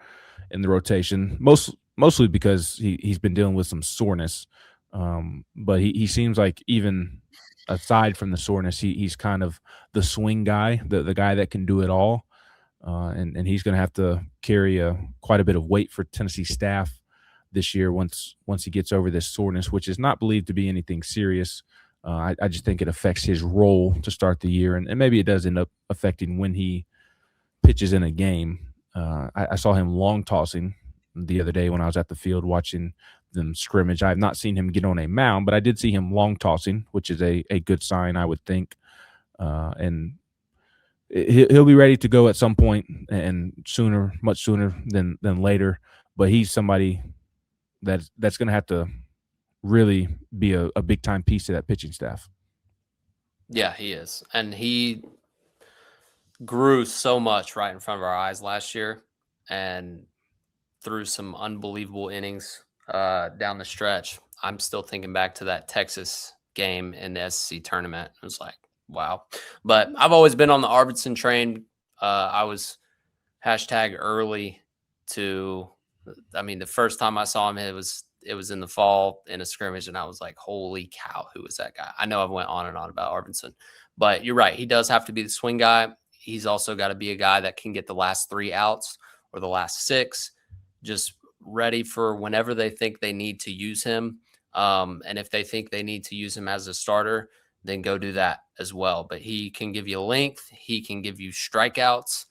in the rotation, mostly because he's been dealing with some soreness. But he seems like even aside from the soreness, he's kind of the swing guy, the guy that can do it all. And he's going to have to carry quite a bit of weight for Tennessee staff this year once he gets over this soreness, which is not believed to be anything serious. I just think it affects his role to start the year, and maybe it does end up affecting when he pitches in a game. I saw him long tossing the other day when I was at the field watching them scrimmage. I have not seen him get on a mound, but I did see him long tossing, which is a good sign, I would think. And he'll be ready to go at some point, and much sooner than later. But he's somebody that's going to have to really be a big time piece of that pitching staff. Yeah, he is. And he grew so much right in front of our eyes last year and threw some unbelievable innings down the stretch. I'm still thinking back to that Texas game in the SEC tournament. It was like, wow. But I've always been on the Arvidsson train. I was #early to – I mean, the first time I saw him, it was in the fall in a scrimmage, and I was like, holy cow, who is that guy? I know I've went on and on about Arvidsson, but you're right. He does have to be the swing guy. He's also got to be a guy that can get the last 3 outs or the last 6, just ready for whenever they think they need to use him. And if they think they need to use him as a starter, then go do that as well. But he can give you length. He can give you strikeouts.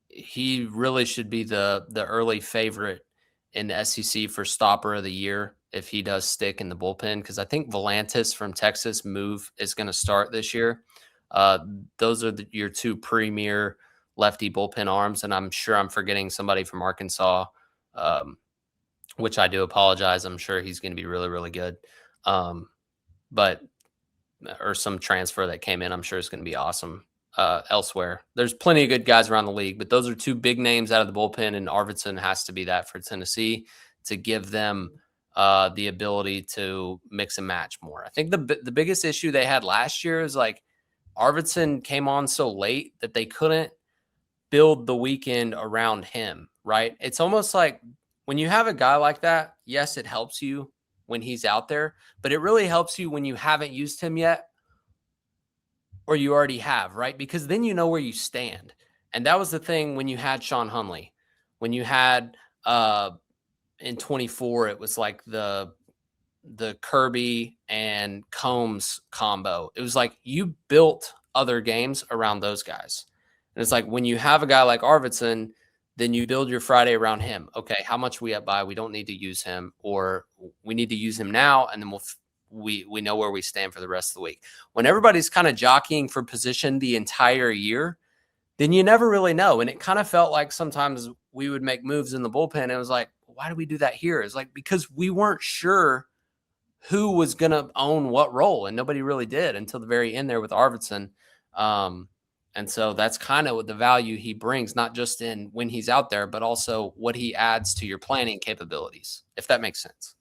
He really should be the early favorite in the SEC for stopper of the year if he does stick in the bullpen, because I think Volantis from Texas is going to start this year. Those are your 2 premier lefty bullpen arms, and I'm sure I'm forgetting somebody from Arkansas, which I do apologize. I'm sure he's going to be really, really good. But or some transfer that came in, I'm sure it's going to be awesome. Elsewhere, there's plenty of good guys around the league, but those are 2 big names out of the bullpen, and Arvidsson has to be that for Tennessee to give them the ability to mix and match more. I think the biggest issue they had last year is like Arvidsson came on so late that they couldn't build the weekend around him, right? It's almost like when you have a guy like that, yes, it helps you when he's out there, but it really helps you when you haven't used him yet, or you already have, right? Because then you know where you stand. And that was the thing when you had Sean Hunley. When you had in 24, it was like the Kirby and Combs combo. It was like you built other games around those guys. And it's like when you have a guy like Arvidsson, then you build your Friday around him. Okay, how much we up by? We don't need to use him, or we need to use him now, and then we know where we stand for the rest of the week. When everybody's kind of jockeying for position the entire year, then you never really know. And it kind of felt like sometimes we would make moves in the bullpen. And it was like, why do we do that here? It's like, because we weren't sure who was going to own what role, and nobody really did until the very end there with Arvidsson. And so that's kind of what the value he brings, not just in when he's out there, but also what he adds to your planning capabilities, if that makes sense.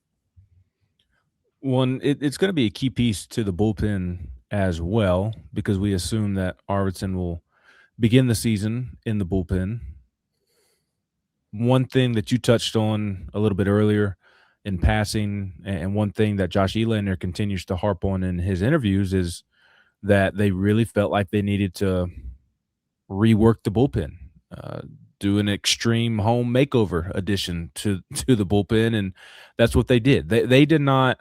One, it's going to be a key piece to the bullpen as well, because we assume that Arvidsson will begin the season in the bullpen. One thing that you touched on a little bit earlier in passing, and one thing that Josh Elander continues to harp on in his interviews, is that they really felt like they needed to rework the bullpen, do an extreme home makeover addition to the bullpen, and that's what they did. They did not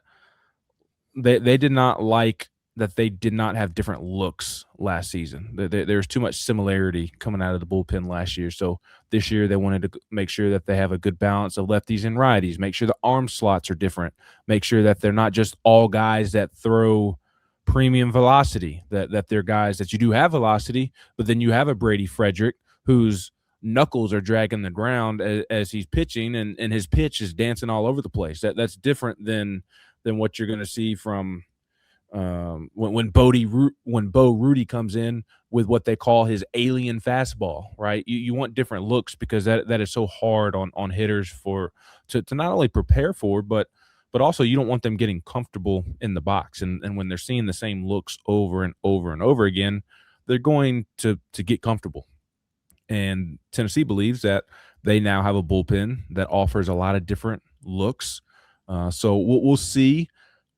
like that they did not have different looks last season. There's too much similarity coming out of the bullpen last year. So this year they wanted to make sure that they have a good balance of lefties and righties, make sure the arm slots are different, make sure that they're not just all guys that throw premium velocity, that they're guys that you do have velocity, but then you have a Brady Frederick whose knuckles are dragging the ground as he's pitching, and his pitch is dancing all over the place. That's different than what you're going to see from when Bo Rudy comes in with what they call his alien fastball, right? You want different looks, because that is so hard on hitters to not only prepare for, but also you don't want them getting comfortable in the box. And when they're seeing the same looks over and over and over again, they're going to get comfortable. And Tennessee believes that they now have a bullpen that offers a lot of different looks. So we'll see.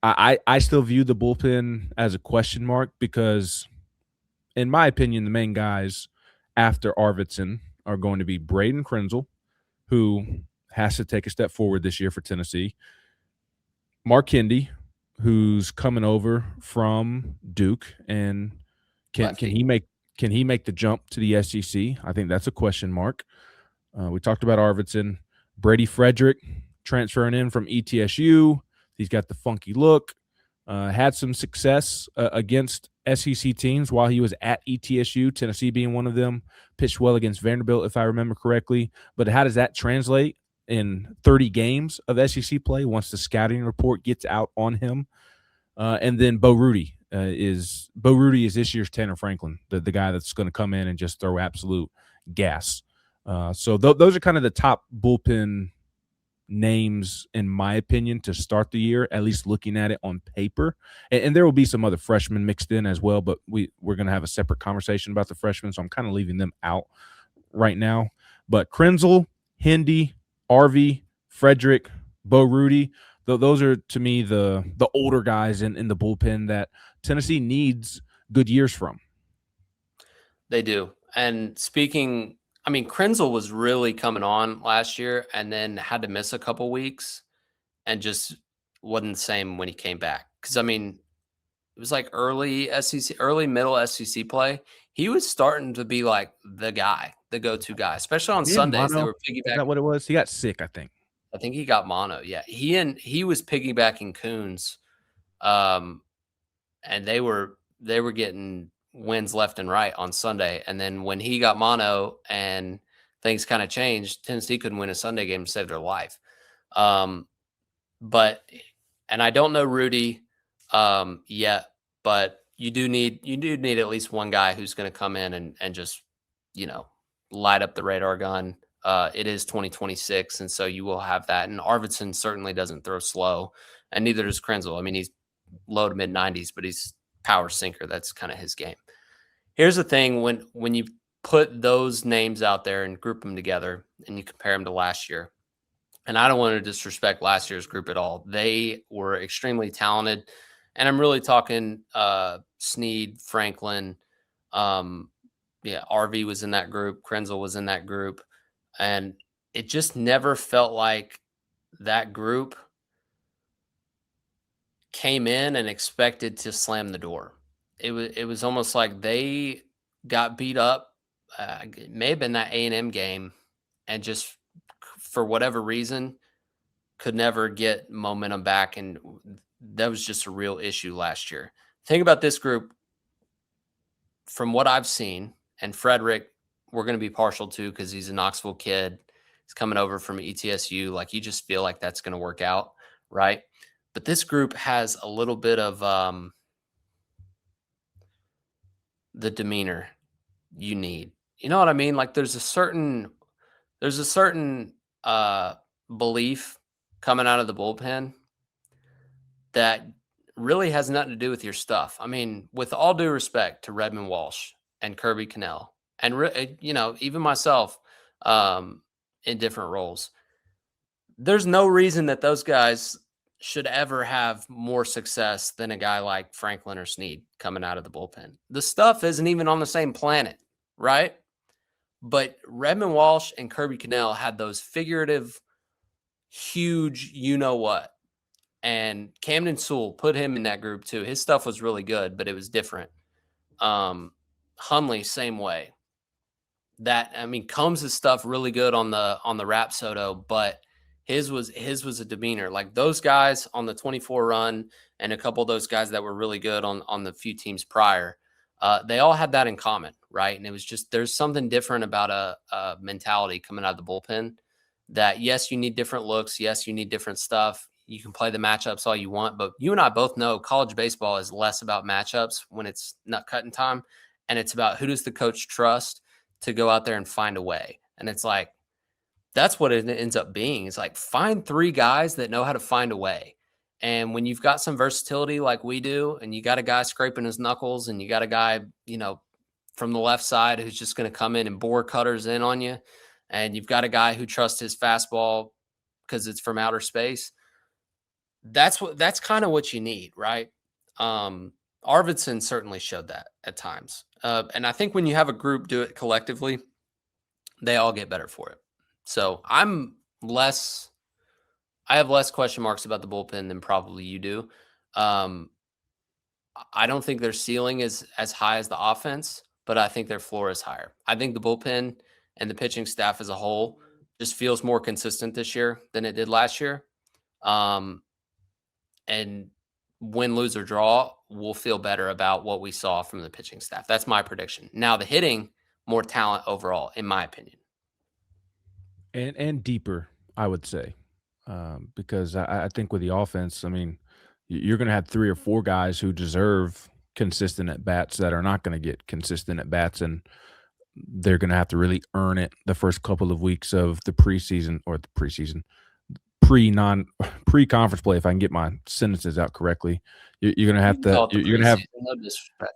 I still view the bullpen as a question mark, because, in my opinion, the main guys after Arvidsson are going to be Braden Krenzel, who has to take a step forward this year for Tennessee, Mark Hindy, who's coming over from Duke, and can he make the jump to the SEC? I think that's a question mark. We talked about Arvidsson. Brady Frederick transferring in from ETSU. He's got the funky look. Had some success against SEC teams while he was at ETSU, Tennessee being one of them. Pitched well against Vanderbilt, if I remember correctly. But how does that translate in 30 games of SEC play once the scouting report gets out on him? And then Bo Rudy is this year's Tanner Franklin, the guy that's going to come in and just throw absolute gas. So those are kind of the top bullpen names, in my opinion, to start the year, at least looking at it on paper. And there will be some other freshmen mixed in as well, but we're going to have a separate conversation about the freshmen, so I'm kind of leaving them out right now. But Krenzel, Hindy, Arvy, Frederick, Bo Rudy, those are, to me, the older guys in the bullpen that Tennessee needs good years from. They do. And Krenzel was really coming on last year, and then had to miss a couple weeks and just wasn't the same when he came back. Because, it was like early middle SEC play. He was starting to be like the guy, the go-to guy, especially on Sundays. They were piggybacking. Is that what it was? He got sick, I think. I think he got mono. Yeah. He was piggybacking Coons. And they were getting wins left and right on Sunday. And then when he got mono and things kind of changed, Tennessee couldn't win a Sunday game to save their life. But I don't know Rudy yet, but you do need at least one guy who's going to come in and just, light up the radar gun. It is 2026, and so you will have that. And Arvidsson certainly doesn't throw slow, and neither does Krenzel. He's low to mid 90s, but he's power sinker. That's kind of his game. Here's the thing: when you put those names out there and group them together, and you compare them to last year, and I don't want to disrespect last year's group at all. They were extremely talented, and I'm really talking Snead, Franklin. RV was in that group. Krenzel was in that group. And it just never felt like that group came in and expected to slam the door. It was almost like they got beat up. It may have been that A&M game, and just for whatever reason could never get momentum back. And that was just a real issue last year. Think about this group from what I've seen, and Frederick we're going to be partial to because he's a Knoxville kid. He's coming over from ETSU. Like, you just feel like that's going to work out, right? But this group has a little bit of the demeanor you need. You know what I mean? Like, there's a certain belief coming out of the bullpen that really has nothing to do with your stuff. I mean, with all due respect to Redmond Walsh and Kirby Cannell, and even myself, in different roles, there's no reason that those guys should ever have more success than a guy like Franklin or Snead coming out of the bullpen. The stuff isn't even on the same planet, right? But Redmond Walsh and Kirby Cannell had those figurative, huge, you-know-what. And Camden Sewell, put him in that group too. His stuff was really good, but it was different. Hunley, same way. Combs' stuff really good on the Rapsodo, but his was a demeanor. Like, those guys on the 24 run and a couple of those guys that were really good on the few teams prior, they all had that in common, right? And it was just, there's something different about a mentality coming out of the bullpen that, yes, you need different looks. Yes, you need different stuff. You can play the matchups all you want, but you and I both know college baseball is less about matchups when it's nut cutting time. And it's about, who does the coach trust to go out there and find a way? And it's like, that's what it ends up being. It's like, find 3 guys that know how to find a way. And when you've got some versatility like we do, and you got a guy scraping his knuckles, and you got a guy, from the left side who's just going to come in and bore cutters in on you, and you've got a guy who trusts his fastball because it's from outer space, that's kind of what you need, right? Arvidsson certainly showed that at times. And I think when you have a group do it collectively, they all get better for it. So I have less question marks about the bullpen than probably you do. I don't think their ceiling is as high as the offense, but I think their floor is higher. I think the bullpen and the pitching staff as a whole just feels more consistent this year than it did last year. And win, lose, or draw, we'll feel better about what we saw from the pitching staff. That's my prediction. Now, the hitting, more talent overall, in my opinion. And deeper, I would say, because I think with the offense, you're going to have 3 or 4 guys who deserve consistent at bats that are not going to get consistent at bats, and they're going to have to really earn it the first couple of weeks of the preseason, or the preseason, pre-conference play. If I can get my sentences out correctly, you're going to have to. You're going to have. No disrespect.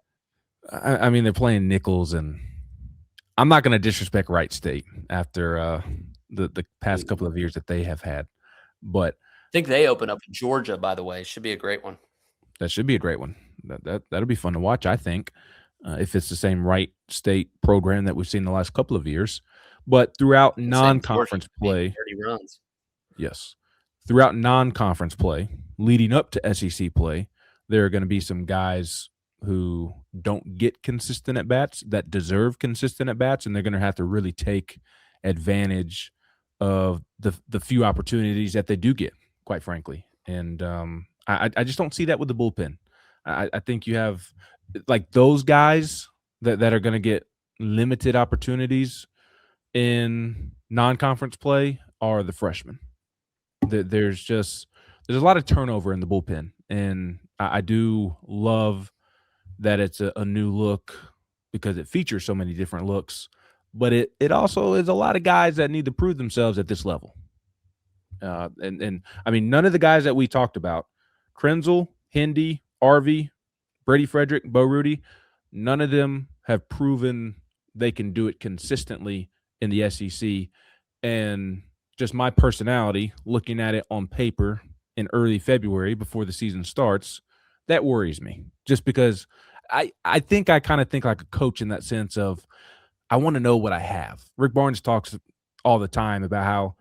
They're playing Nichols, and I'm not going to disrespect Wright State after the past couple of years that they have had, but I think they open up in Georgia, by the way. Should be a great one. That should be a great one. That'll be fun to watch, I think, if it's the same Wright State program that we've seen the last couple of years. But throughout non-conference play, 30 runs. Yes, throughout non-conference play, leading up to SEC play, there are going to be some guys who don't get consistent at bats that deserve consistent at bats, and they're going to have to really take advantage of the few opportunities that they do get, quite frankly. And I just don't see that with the bullpen. I think you have like those guys that are going to get limited opportunities in non-conference play are the freshmen. There's a lot of turnover in the bullpen, and I do love that it's a new look because it features so many different looks, but it also is a lot of guys that need to prove themselves at this level. None of the guys that we talked about, Krenzel, Hindy, Arvey, Brady Frederick, Bo Rudy, none of them have proven they can do it consistently in the SEC. And just my personality, looking at it on paper in early February before the season starts, that worries me. Just because I think I kind of think like a coach in that sense of I want to know what I have. Rick Barnes talks all the time about how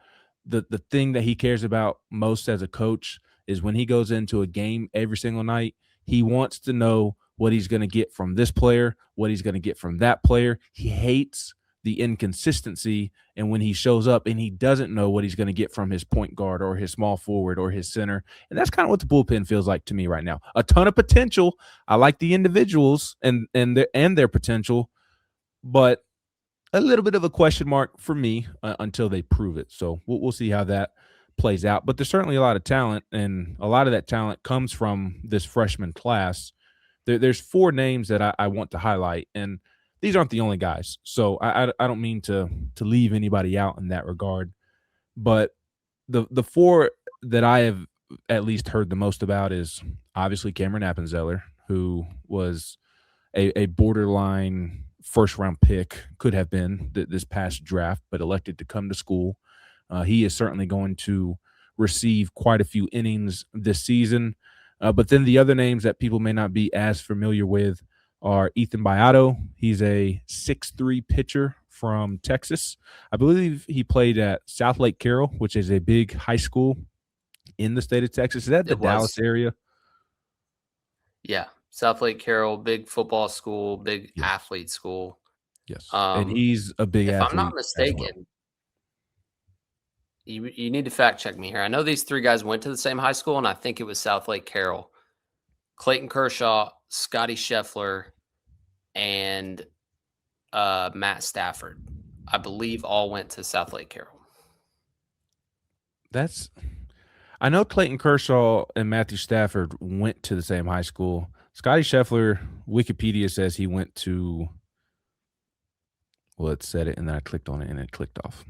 the thing that he cares about most as a coach is when he goes into a game every single night, he wants to know what he's going to get from this player, what he's going to get from that player. He hates the inconsistency, and when he shows up and he doesn't know what he's going to get from his point guard or his small forward or his center. And that's kind of what the bullpen feels like to me right now. A ton of potential. I like the individuals and their potential, but a little bit of a question mark for me until they prove it. So we'll see how that plays out. But there's certainly a lot of talent, and a lot of that talent comes from this freshman class. There's four names that I want to highlight, and these aren't the only guys. So I don't mean to leave anybody out in that regard. But the four that I have at least heard the most about is obviously Cameron Appenzeller, who was a borderline first round pick, could have been this past draft, but elected to come to school. He is certainly going to receive quite a few innings this season. But then the other names that people may not be as familiar with are Ethan Beato. He's a 6'3" pitcher from Texas. I believe he played at South Lake Carroll, which is a big high school in the state of Texas. Is that the Dallas area? Yeah. South Lake Carroll, big football school, big Yes. athlete school. Yes. And he's a big athlete. If I'm not mistaken, you need to fact check me here. I know these three guys went to the same high school, and I think it was South Lake Carroll. Clayton Kershaw, Scotty Scheffler, and Matt Stafford, I believe, all went to South Lake Carroll. I know Clayton Kershaw and Matthew Stafford went to the same high school. Scotty Scheffler, Wikipedia says he went to, well, it said it, and then I clicked on it, and it clicked off.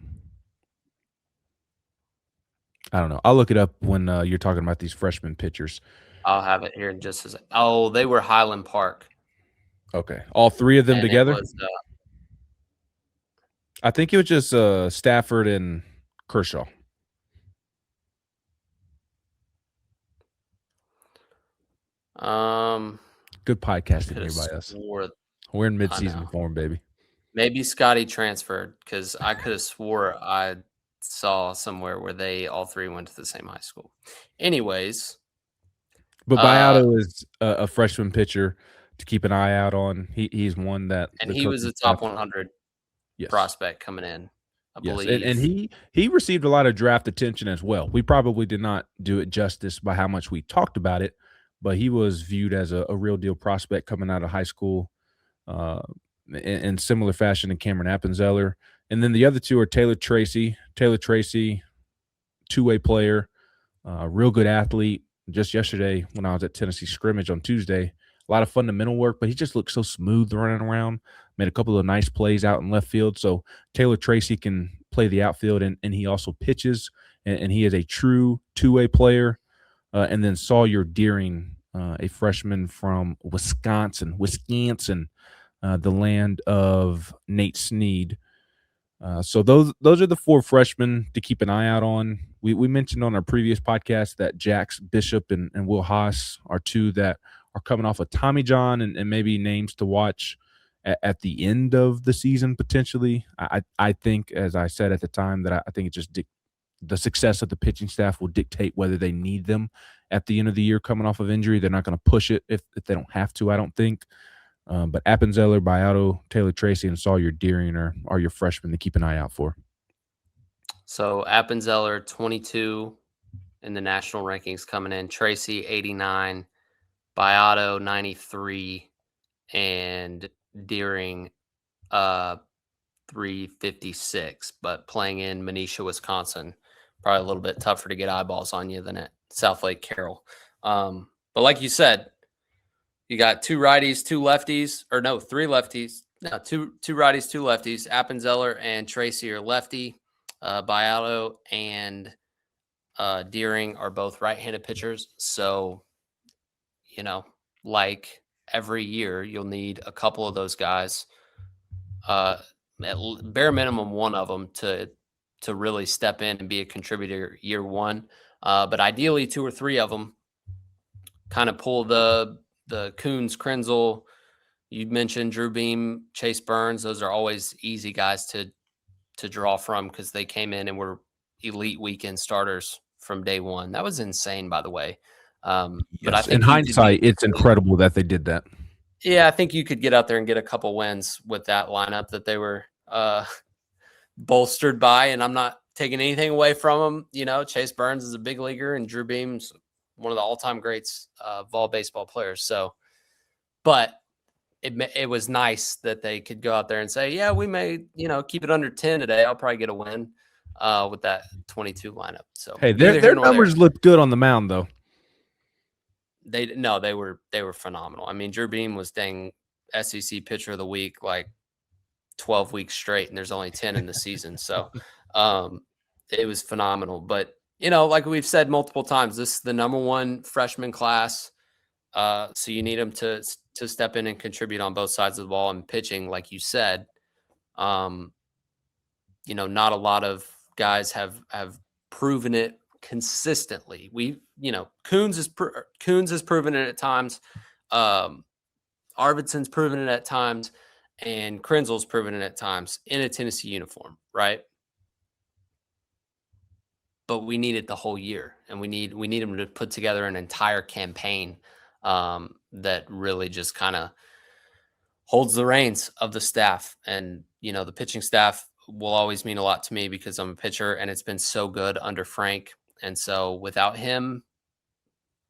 I don't know. I'll look it up when you're talking about these freshman pitchers. I'll have it here in just a second. Oh, they were Highland Park. Okay. All three of them And together? it was, I think it was just Stafford and Kershaw. Good podcasting here by us. We're in mid-season form, baby. Maybe Scotty transferred, because I could have swore I saw somewhere where they all three went to the same high school. Anyways. But Beato is a freshman pitcher to keep an eye out on. He's one that, and he was a top 100 prospect coming in, I believe. And he received a lot of draft attention as well. We probably did not do it justice by how much we talked about it, but he was viewed as a real deal prospect coming out of high school, in similar fashion to Cameron Appenzeller. And then the other two are Taylor Tracy. Taylor Tracy, two-way player, real good athlete. Just yesterday when I was at Tennessee scrimmage on Tuesday, a lot of fundamental work, but he just looked so smooth running around, made a couple of nice plays out in left field. So Taylor Tracy can play the outfield, and he also pitches, and he is a true two-way player. And then Sawyer Deering, a freshman from Wisconsin, the land of Nate Snead. So those are the four freshmen to keep an eye out on. We mentioned on our previous podcast that Jax Bishop and Will Haas are two that are coming off of Tommy John and maybe names to watch at the end of the season potentially. I think, as I said at the time, that I think it just the success of the pitching staff will dictate whether they need them at the end of the year coming off of injury. They're not going to push it if they don't have to, I don't think. But Appenzeller, Beato, Taylor Tracy, and Sawyer Deering are your freshmen to keep an eye out for. So Appenzeller, 22 in the national rankings coming in. Tracy, 89. Beato, 93. And Deering, 356. But playing in Manisha, Wisconsin, probably a little bit tougher to get eyeballs on you than at South Lake Carroll. But like you said, you got two righties, two lefties, or no, three lefties. No, two righties, two lefties. Appenzeller and Tracy are lefty. Beato and Deering are both right-handed pitchers. So, like every year, you'll need a couple of those guys, at bare minimum one of them to really step in and be a contributor year one. But ideally, two or three of them kind of pull the Coons, Krenzel. You mentioned Drew Beam, Chase Burns. Those are always easy guys to draw from because they came in and were elite weekend starters from day one. That was insane, by the way. But I think in hindsight, it's incredible that they did that. Yeah, I think you could get out there and get a couple wins with that lineup that they were bolstered by. And I'm not taking anything away from them. Chase Burns is a big leaguer, and Drew Beam's one of the all-time greats of all baseball players. So, but it was nice that they could go out there and say, yeah, we may, keep it under 10 today. I'll probably get a win with that 22 lineup. So Hey, neither their here nor numbers there. looked good on the mound, though. They were phenomenal. I mean, Drew Beam was dang SEC pitcher of the week like 12 weeks straight, and there's only 10 in the season. So it was phenomenal. But, like we've said multiple times, this is the number one freshman class. So you need them to step in and contribute on both sides of the ball and pitching, like you said. Not a lot of guys have proven it consistently. Coons has proven it at times. Arvidsson's proven it at times, and Krenzel's proven it at times in a Tennessee uniform, right? But we need it the whole year, and we need them to put together an entire campaign that really just kind of holds the reins of the staff. And, the pitching staff will always mean a lot to me because I'm a pitcher, and it's been so good under Frank. And so without him,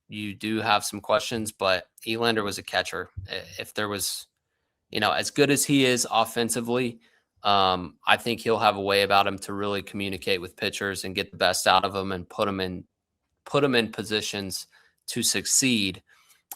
you do have some questions, but Elander was a catcher. If there was, as good as he is offensively, I think he'll have a way about him to really communicate with pitchers and get the best out of them and put them in positions to succeed.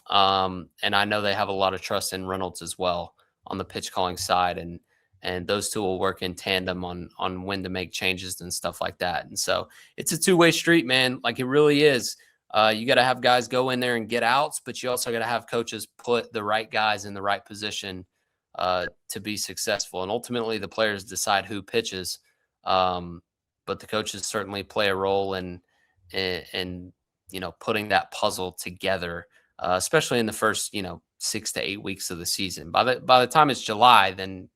And I know they have a lot of trust in Reynolds as well on the pitch calling side, and those two will work in tandem on when to make changes and stuff like that. And so it's a two-way street, man. Like it really is. You got to have guys go in there and get outs, but you also got to have coaches put the right guys in the right position to be successful. And ultimately the players decide who pitches. But the coaches certainly play a role in putting that puzzle together, especially in the first, 6 to 8 weeks of the season. By the time it's July, then,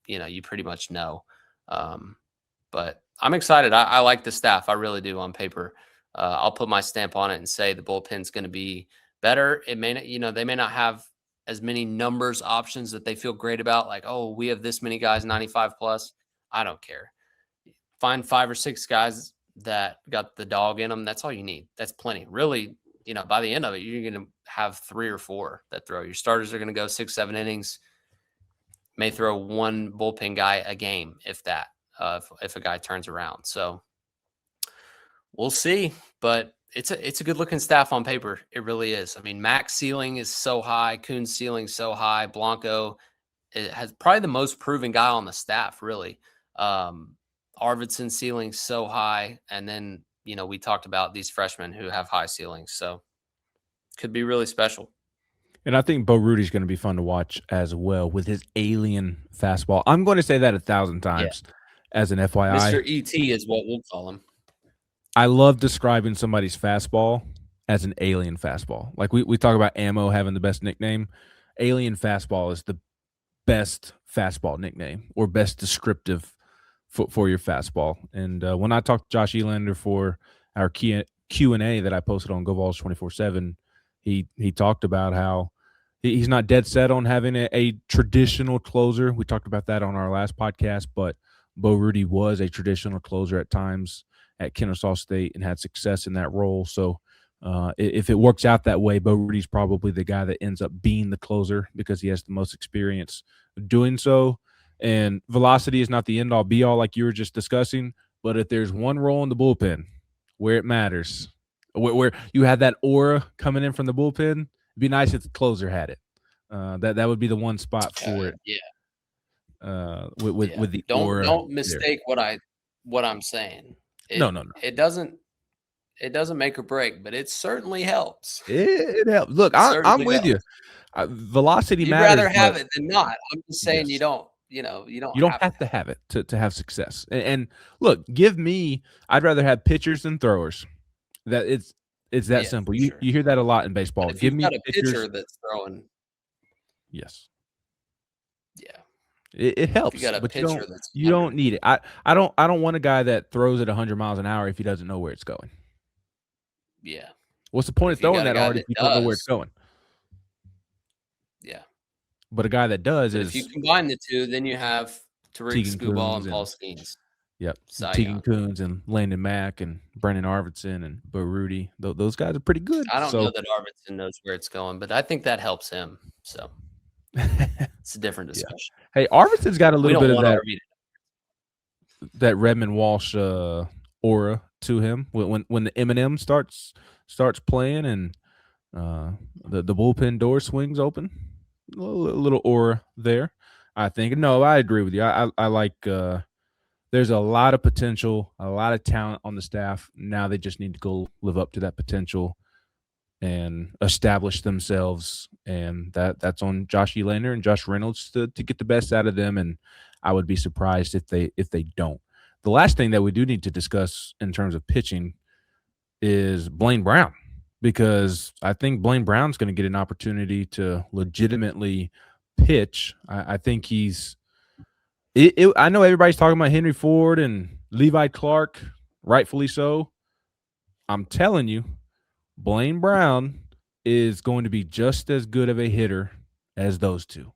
you pretty much know. But I'm excited. I like the staff. I really do on paper. I'll put my stamp on it and say the bullpen's going to be better. It may not, they may not have as many numbers options that they feel great about. Like, oh, we have this many guys, 95 plus. I don't care. Find 5 or 6 guys that got the dog in them. That's all you need. That's plenty. Really, by the end of it, you're going to have 3 or 4 that throw. Your starters are going to go 6, 7 innings. May throw one bullpen guy a game, if that, if a guy turns around. So we'll see, but it's a good looking staff on paper. It really is. I mean, Mac's ceiling is so high. Kuhn's ceiling so high. Blanco has probably the most proven guy on the staff, really. Arvidsson's ceiling so high. And then, we talked about these freshmen who have high ceilings. So could be really special. And I think Bo Rudy's going to be fun to watch as well with his alien fastball. I'm going to say that 1,000 times as an FYI. Mr. E.T. is what we'll call him. I love describing somebody's fastball as an alien fastball. Like we talk about Ammo having the best nickname. Alien fastball is the best fastball nickname or best descriptive for your fastball. And when I talked to Josh Elander for our Q&A that I posted on Go Vols 24/7, he talked about how he's not dead set on having a traditional closer. We talked about that on our last podcast, but Bo Rudy was a traditional closer at times at Kennesaw State and had success in that role. So if it works out that way, Bo Rudy's probably the guy that ends up being the closer because he has the most experience doing so. And velocity is not the end-all, be-all like you were just discussing, but if there's one role in the bullpen where it matters, where you have that aura coming in from the bullpen, it'd be nice if the closer had it. That would be the one spot for it. Yeah. With the aura. Don't mistake what I'm saying. No. It doesn't make or break, but it certainly helps. It helps. Look, I'm with you. Velocity matters. You'd rather have it than not. I'm just saying you don't have to have it to have success. And look, I'd rather have pitchers than throwers. That it's that simple. You hear that a lot in baseball. If give me a pitcher that's throwing. Yes. Yeah. It helps. If you got a pitcher you don't need it. I don't want a guy that throws at 100 miles an hour if he doesn't know where it's going. Yeah. What's the point of throwing that hard if you don't know where it's going? Yeah. But a guy that does if you combine the two, then you have Tariq Skubal and Paul Skeens. Yep. Tegan Coons and Landon Mack and Brennan Arvidsson and Bo Rudy. Those guys are pretty good. I don't know that Arvidsson knows where it's going, but I think that helps him. So It's a different Yeah. discussion. Hey, Arvidsson's got a We little don't bit of want RV. that Redmond Walsh aura to him when the Eminem starts playing and the bullpen door swings open. A little aura there, I think. No, I agree with you. I like. There's a lot of potential, a lot of talent on the staff. Now they just need to go live up to that potential and establish themselves. And that's on Josh Elander and Josh Reynolds to get the best out of them. And I would be surprised if they don't. The last thing that we do need to discuss in terms of pitching is Blaine Brown, because I think Blaine Brown's going to get an opportunity to legitimately pitch. I think he's I know everybody's talking about Henry Ford and Levi Clark, rightfully so. I'm telling you, Blaine Brown is going to be just as good of a hitter as those two.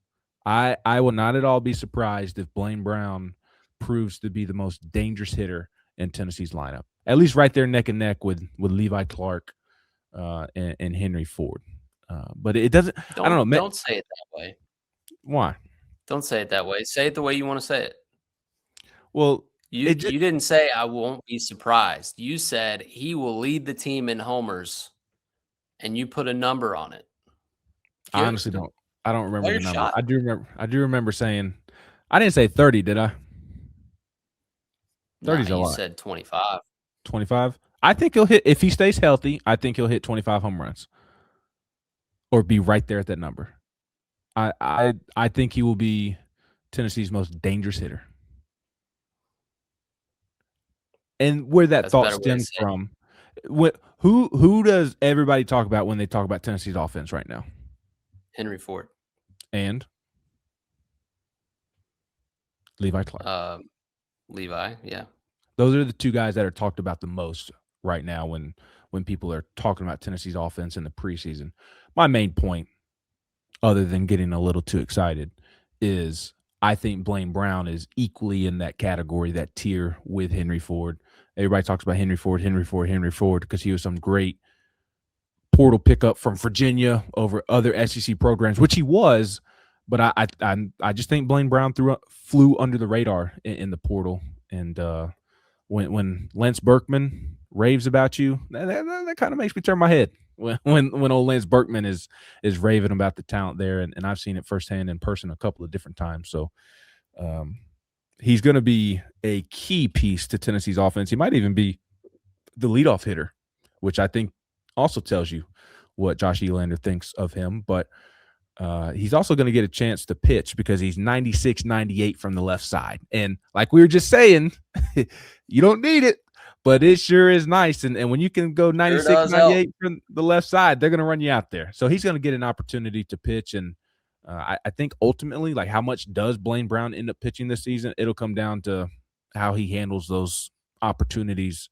I will not at all be surprised if Blaine Brown proves to be the most dangerous hitter in Tennessee's lineup. At least right there neck and neck with Levi Clark and Henry Ford. But it doesn't – I don't know. Don't say it that way. Why? Don't say it that way. Say it the way you want to say it. Well, you didn't say I won't be surprised. You said he will lead the team in homers, and you put a number on it. I honestly don't. I don't remember the number. I do remember saying – I didn't say 30, did I? 30's a lot. You said 25. 25? I think he'll hit – if he stays healthy, I think he'll hit 25 home runs or be right there at that number. I think he will be Tennessee's most dangerous hitter. And where that thought stems from, who does everybody talk about when they talk about Tennessee's offense right now? Henry Ford. And? Levi Clark. Levi, yeah. Those are the two guys that are talked about the most right now when people are talking about Tennessee's offense in the preseason. My main point, other than getting a little too excited, is I think Blaine Brown is equally in that category, that tier with Henry Ford. Everybody talks about Henry Ford because he was some great portal pickup from Virginia over other SEC programs, which he was. But I just think Blaine Brown flew under the radar in the portal. And when Lance Berkman raves about you, that kind of makes me turn my head. When old Lance Berkman is raving about the talent there, and I've seen it firsthand in person a couple of different times. So he's going to be a key piece to Tennessee's offense. He might even be the leadoff hitter, which I think also tells you what Josh Elander thinks of him. But he's also going to get a chance to pitch because he's 96, 98 from the left side. And like we were just saying, you don't need it, but it sure is nice. And when you can go 96, 98 from the left side, they're going to run you out there. So he's going to get an opportunity to pitch. And I think ultimately, like, how much does Blaine Brown end up pitching this season? It'll come down to how he handles those opportunities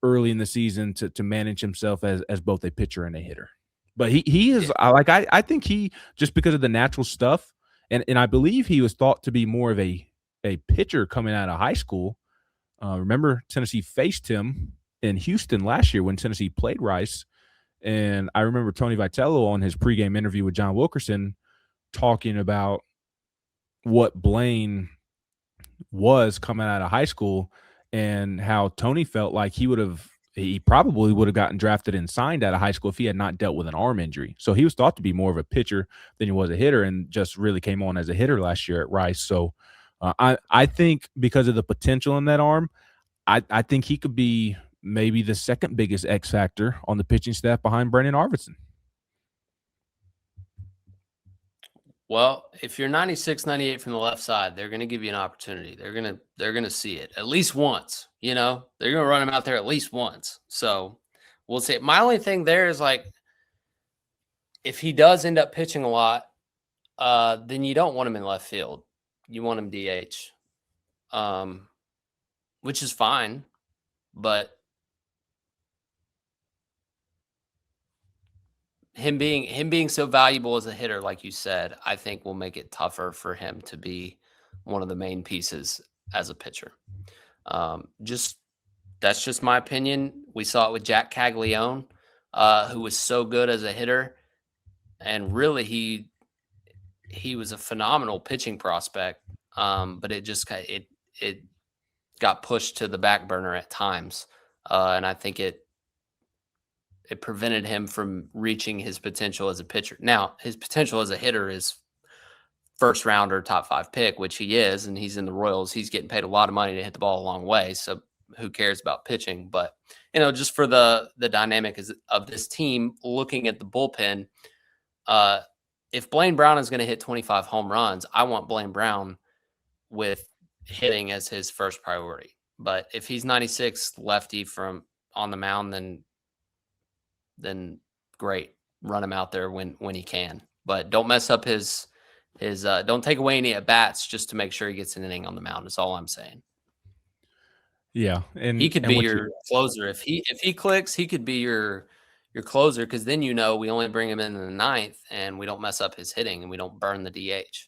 early in the season to manage himself as both a pitcher and a hitter. But he is I think he, just because of the natural stuff, and I believe he was thought to be more of a pitcher coming out of high school. Remember, Tennessee faced him in Houston last year when Tennessee played Rice. And I remember Tony Vitello on his pregame interview with John Wilkerson talking about what Blaine was coming out of high school and how Tony felt like he probably would have gotten drafted and signed out of high school if he had not dealt with an arm injury. So he was thought to be more of a pitcher than he was a hitter, and just really came on as a hitter last year at Rice. So I think because of the potential in that arm, I think he could be maybe the second biggest X factor on the pitching staff behind Brennan Arvidsson. Well, if you're 96, 98 from the left side, they're going to give you an opportunity. They're going to see it at least once. They're going to run him out there at least once. So we'll see. My only thing there is, like, if he does end up pitching a lot, then you don't want him in left field. You want him DH, which is fine, but him being so valuable as a hitter, like you said, I think will make it tougher for him to be one of the main pieces as a pitcher. That's just my opinion. We saw it with Jack Caglione, who was so good as a hitter, and really he was a phenomenal pitching prospect, but it just it got pushed to the back burner at times, and I think it prevented him from reaching his potential as a pitcher. Now, his potential as a hitter is first rounder, top 5 pick, which he is, and he's in the Royals. He's getting paid a lot of money to hit the ball a long way, so who cares about pitching? But just for the dynamic of this team, looking at the bullpen, if Blaine Brown is going to hit 25 home runs, I want Blaine Brown with hitting as his first priority. But if he's 96 lefty from on the mound, then great, run him out there when he can. But don't mess up his don't take away any at bats just to make sure he gets an inning on the mound. Is all I'm saying. Yeah, and he could be your closer if he clicks. He could be your closer, because then we only bring him in the 9th and we don't mess up his hitting and we don't burn the DH.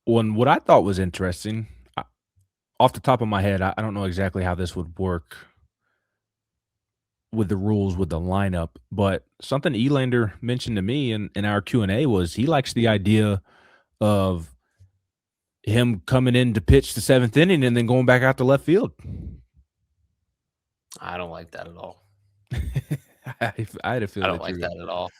What I thought was interesting, off the top of my head, I don't know exactly how this would work with the rules with the lineup, but something Elander mentioned to me in our Q&A was he likes the idea of him coming in to pitch the 7th inning and then going back out to left field. I don't like that at all. I had a feeling I don't like that at all.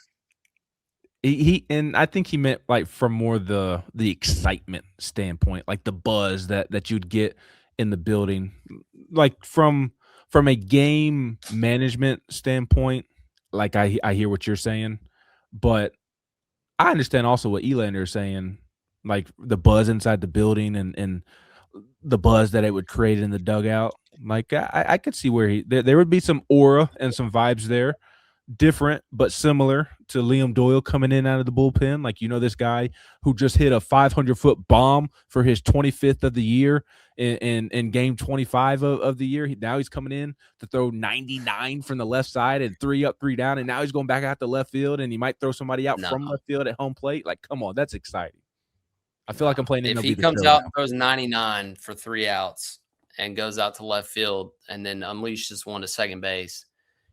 And I think he meant like from more the excitement standpoint, like the buzz that you'd get in the building, like from a game management standpoint. Like I hear what you're saying, but I understand also what Elander is saying, like the buzz inside the building and the buzz that it would create in the dugout. Like I could see where there would be some aura and some vibes there. Different but similar to Liam Doyle coming in out of the bullpen. Like, this guy who just hit a 500-foot bomb for his 25th of the year in game 25 of the year. Now he's coming in to throw 99 from the left side and 3 up, 3 down, and now he's going back out to left field, and he might throw somebody out from left field at home plate. Like, come on, that's exciting. I feel like I'm playing if he comes out and throws 99 for 3 outs and goes out to left field and then unleashes one to second base,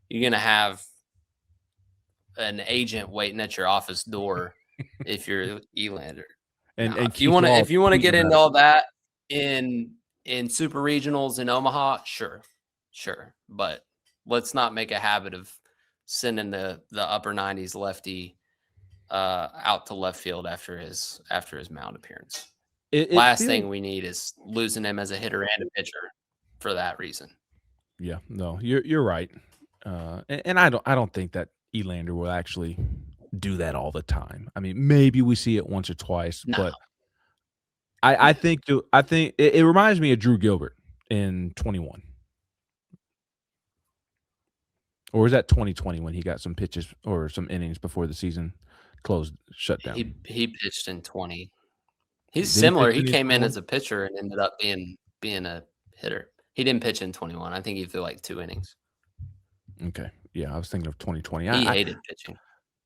you're going to have an agent waiting at your office door if you're Elander. And if you want to get into all that in super regionals in Omaha, sure, but let's not make a habit of sending the upper 90s lefty out to left field after his mound appearance. Last thing we need is losing him as a hitter and a pitcher for that reason. Yeah, no, you're right, and I don't think that Elander will actually do that all the time. I mean, maybe we see it once or twice, but I think it reminds me of Drew Gilbert in 21. Or was that 2020 when he got some pitches or some innings before the season shut down? He pitched in 20. He's similar. He came in as a pitcher and ended up being a hitter. He didn't pitch in 21. I think he threw like 2 innings. Okay. Yeah, I was thinking of 2020. He hated pitching.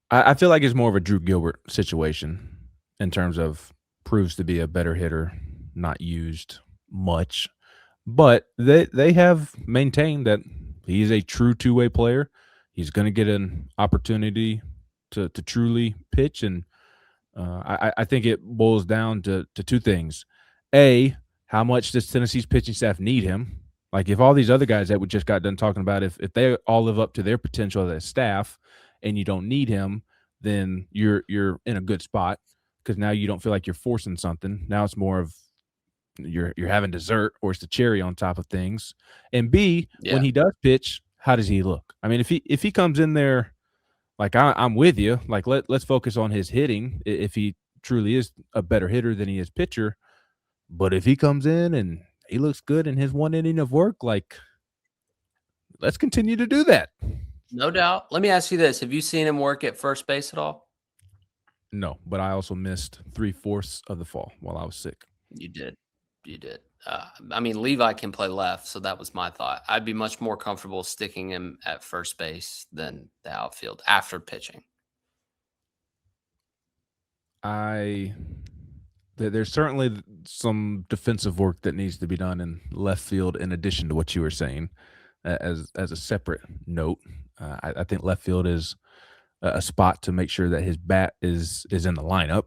I feel like it's more of a Drew Gilbert situation in terms of proves to be a better hitter, not used much. But they have maintained that he's a true two-way player. He's going to get an opportunity to truly pitch. And I think it boils down to 2 things. A, how much does Tennessee's pitching staff need him? Like if all these other guys that we just got done talking about, if they all live up to their potential as staff and you don't need him, then you're in a good spot because now you don't feel like you're forcing something. Now it's more of you're having dessert or it's the cherry on top of things. And B, when he does pitch, how does he look? I mean, if he comes in there, like I'm with you, like let's focus on his hitting if he truly is a better hitter than he is pitcher. But if he comes in and he looks good in his 1 inning of work, like let's continue to do that. No doubt. Let me ask you this. Have you seen him work at first base at all? No, but I also missed 3/4 of the fall while I was sick. You did. I mean, Levi can play left, so that was my thought. I'd be much more comfortable sticking him at first base than the outfield after pitching. There's certainly some defensive work that needs to be done in left field in addition to what you were saying. As a separate note, I think left field is a spot to make sure that his bat is in the lineup.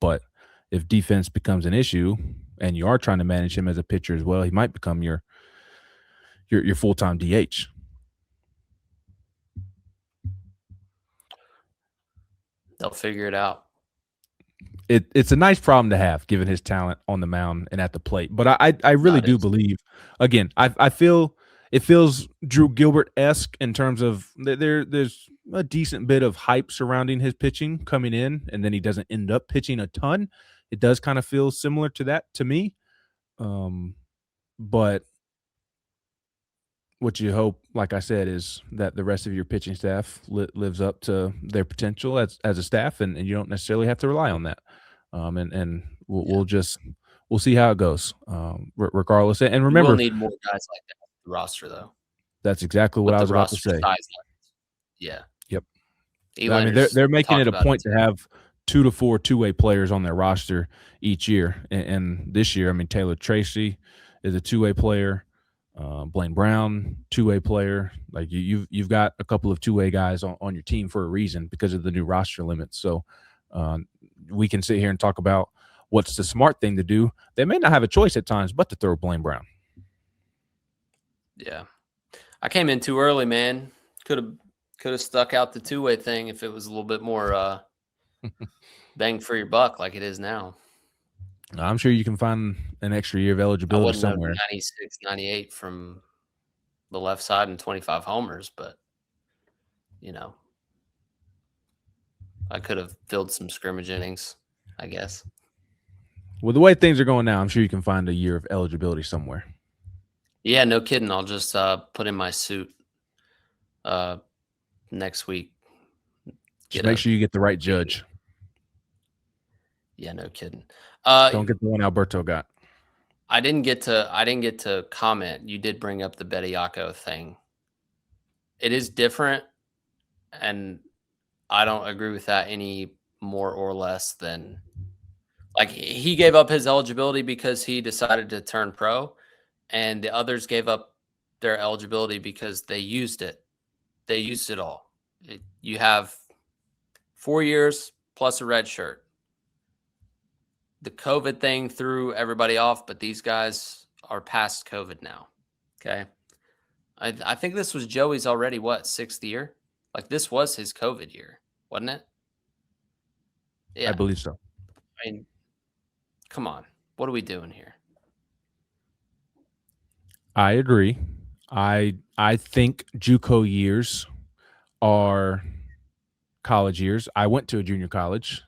But if defense becomes an issue and you are trying to manage him as a pitcher as well, he might become your full-time DH. They'll figure it out. It's a nice problem to have given his talent on the mound and at the plate. But I really do believe, again, I feel it feels Drew Gilbert-esque in terms of there's a decent bit of hype surrounding his pitching coming in, and then he doesn't end up pitching a ton. It does kind of feel similar to that to me. But what you hope, like I said, is that the rest of your pitching staff lives up to their potential as a staff, and you don't necessarily have to rely on that. And we'll see how it goes, regardless. And remember, we'll need more guys like that on the roster, though. That's exactly what I was about to say. Yeah. Yep. I mean, they're making it a point to have 2 to 4 two-way players on their roster each year, and this year, I mean, Taylor Tracy is a two-way player. Blaine Brown, two-way player. Like you've got a couple of two-way guys on your team for a reason because of the new roster limits. So we can sit here and talk about what's the smart thing to do. They may not have a choice at times but to throw Blaine Brown. Yeah. I came in too early, man. Could have stuck out the two-way thing if it was a little bit more bang for your buck like it is now. I'm sure you can find an extra year of eligibility somewhere. 96, 98 from the left side and 25 homers, but, I could have filled some scrimmage innings, I guess. Well, the way things are going now, I'm sure you can find a year of eligibility somewhere. Yeah, no kidding. I'll just put in my suit next week. Just make sure you get the right judge. Yeah, no kidding. Don't get the one Alberto got. I didn't get to comment. You did bring up the Bediako thing. It is different, and I don't agree with that any more or less than like he gave up his eligibility because he decided to turn pro, and the others gave up their eligibility because they used it. They used it all. You have 4 years plus a red shirt. The COVID thing threw everybody off, but these guys are past COVID now. Okay. I think this was Joey's already, 6th year? Like this was his COVID year, wasn't it? Yeah. I believe so. I mean, come on. What are we doing here? I agree. I think JUCO years are college years. I went to a junior college.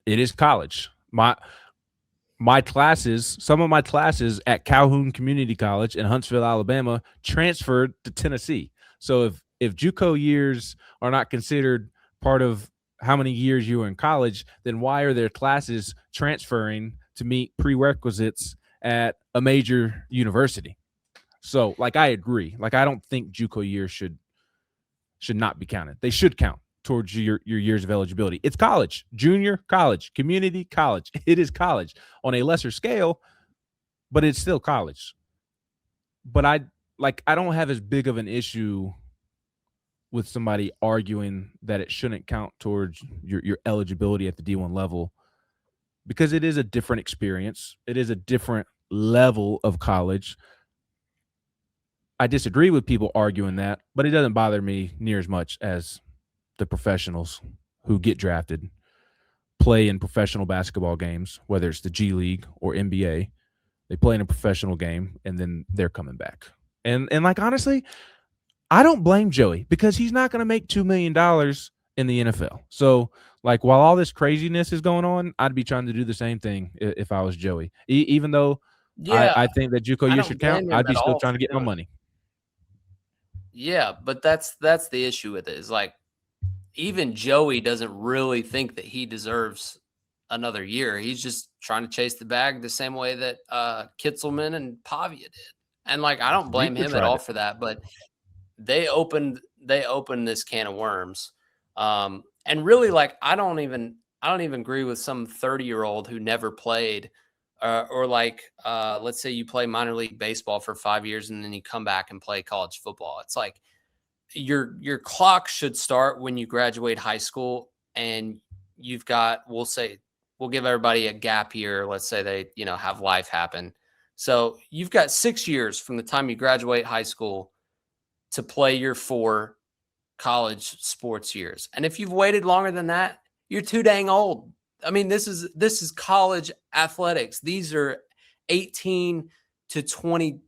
It is college. My classes, some of my classes at Calhoun Community College in Huntsville, Alabama, transferred to Tennessee. So if JUCO years are not considered part of how many years you were in college, then why are their classes transferring to meet prerequisites at a major university? So, like, I agree. Like, I don't think JUCO years should not be counted. They should count towards your years of eligibility. It's college, junior college, community college. It is college on a lesser scale, but it's still college. But I don't have as big of an issue with somebody arguing that it shouldn't count towards your eligibility at the D1 level because it is a different experience. It is a different level of college. I disagree with people arguing that, but it doesn't bother me near as much as the professionals who get drafted, play in professional basketball games, whether it's the G League or NBA. They play in a professional game, and then they're coming back. And like, honestly, I don't blame Joey because he's not going to make $2 million in the NFL. So, like, while all this craziness is going on, I'd be trying to do the same thing if I was Joey. Even though I think that JUCO years should count, I'd be still trying to get my money. Yeah, but that's the issue with it is like even Joey doesn't really think that he deserves another year. He's just trying to chase the bag the same way that Kitzelman and Pavia did. And like I don't blame him at all for that, but they opened this can of worms. And really like I don't even agree with some 30-year-old who never played or like, let's say you play minor league baseball for 5 years and then you come back and play college football. It's like your clock should start when you graduate high school and you've got, we'll give everybody a gap year. Let's say they, have life happen. So you've got 6 years from the time you graduate high school to play your 4 college sports years. And if you've waited longer than that, you're too dang old. I mean, this is college athletics. These are 18 to 20,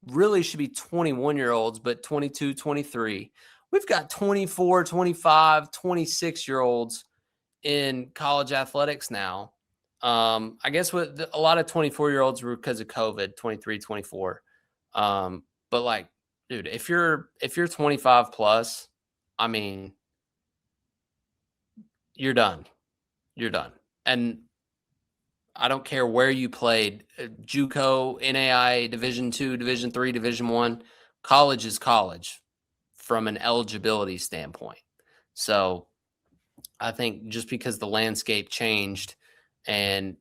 really should be 21-year-olds, but 22, 23. We've got 24, 25, 26-year-olds in college athletics now. I guess with a lot of 24-year-olds were because of COVID, 23, 24. But like, dude, if you're 25 plus, I mean, you're done. You're done. And I don't care where you played, JUCO, NAIA, Division II, Division III, Division I, college is college from an eligibility standpoint. So I think just because the landscape changed, and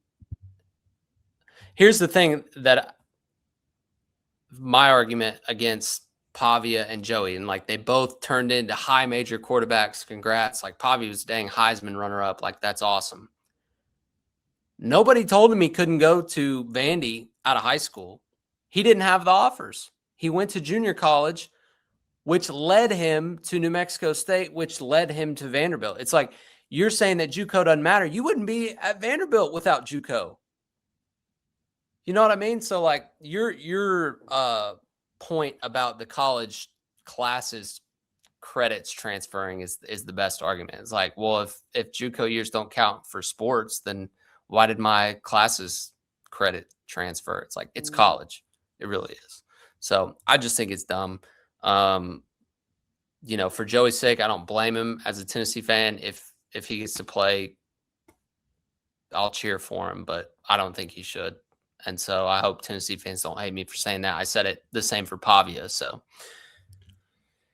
here's the thing that my argument against Pavia and Joey, and like they both turned into high major quarterbacks. Congrats. Like Pavia was dang Heisman runner up. Like that's awesome. Nobody told him he couldn't go to Vandy out of high school. He didn't have the offers. He went to junior college, which led him to New Mexico State, which led him to Vanderbilt. It's like you're saying that JUCO doesn't matter. You wouldn't be at Vanderbilt without JUCO. You know what I mean? So like your point about the college classes credits transferring is the best argument. It's like, well, if JUCO years don't count for sports, then why did my classes credit transfer? It's like, it's college. It really is. So I just think it's dumb. For Joey's sake, I don't blame him as a Tennessee fan. If he gets to play, I'll cheer for him, but I don't think he should. And so I hope Tennessee fans don't hate me for saying that. I said it the same for Pavia. So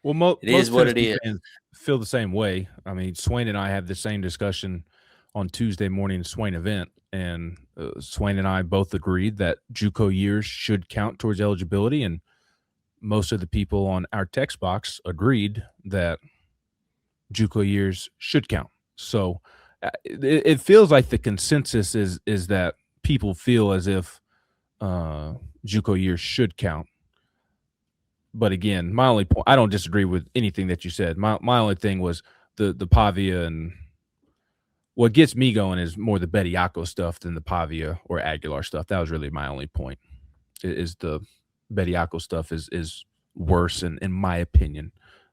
well, it is what it is. Fans feel the same way. I mean, Swain and I had the same discussion on Tuesday morning Swain event, and Swain and I both agreed that JUCO years should count towards eligibility, and most of the people on our text box agreed that JUCO years should count. So it feels like the consensus is that people feel as if JUCO years should count. But again, my only point, I don't disagree with anything that you said. My only thing was the Pavia, and what gets me going is more the Bediako stuff than the Pavia or Aguilar stuff. That was really my only point. Is the Bediako stuff is worse in my opinion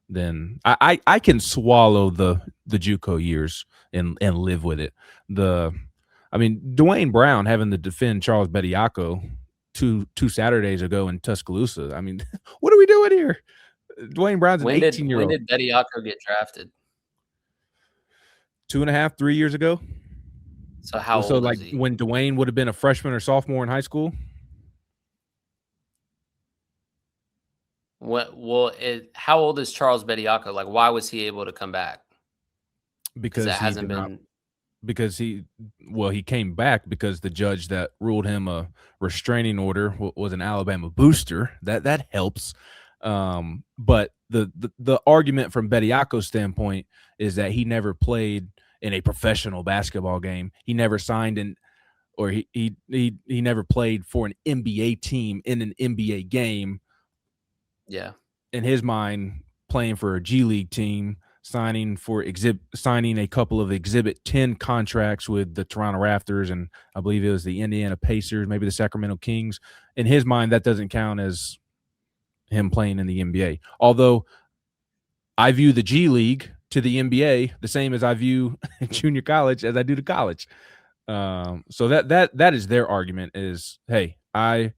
than I can swallow the JUCO years and live with it. Dwayne Brown having to defend Charles Bediako two Saturdays ago in Tuscaloosa. I mean, what are we doing here? Dwayne Brown's an 18-year-old. When did Bediako get drafted? 2.5, 3 years ago. So how old is he? When Dwayne would have been a freshman or sophomore in high school? How old is Charles Bediako? Like, why was he able to come back? Because it hasn't been. Because he came back because the judge that ruled him a restraining order was an Alabama booster. That helps. But the argument from Bediako's standpoint is that he never played in a professional basketball game. He never signed he never played for an NBA team in an NBA game. Yeah. In his mind, playing for a G League team, signing a couple of Exhibit 10 contracts with the Toronto Raptors, and I believe it was the Indiana Pacers, maybe the Sacramento Kings. In his mind, that doesn't count as him playing in the NBA. Although I view the G League to the NBA the same as I view junior college as I do to college. So that is their argument is, hey, I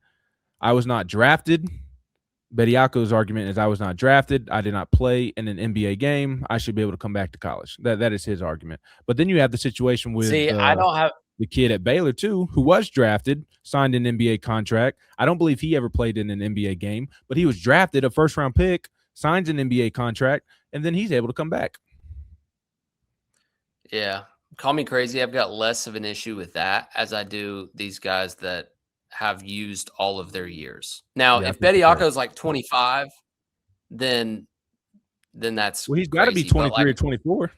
was not drafted. Bediako's argument is I was not drafted. I did not play in an NBA game. I should be able to come back to college. That is his argument. But then you have the situation with the kid at Baylor too, who was drafted, signed an NBA contract. I don't believe he ever played in an NBA game, but he was drafted, a first-round pick, signs an NBA contract, and then he's able to come back. Yeah. Call me crazy. I've got less of an issue with that as I do these guys that have used all of their years. Now, if Bediako is like 25, then that's he's got to be 23 or 24.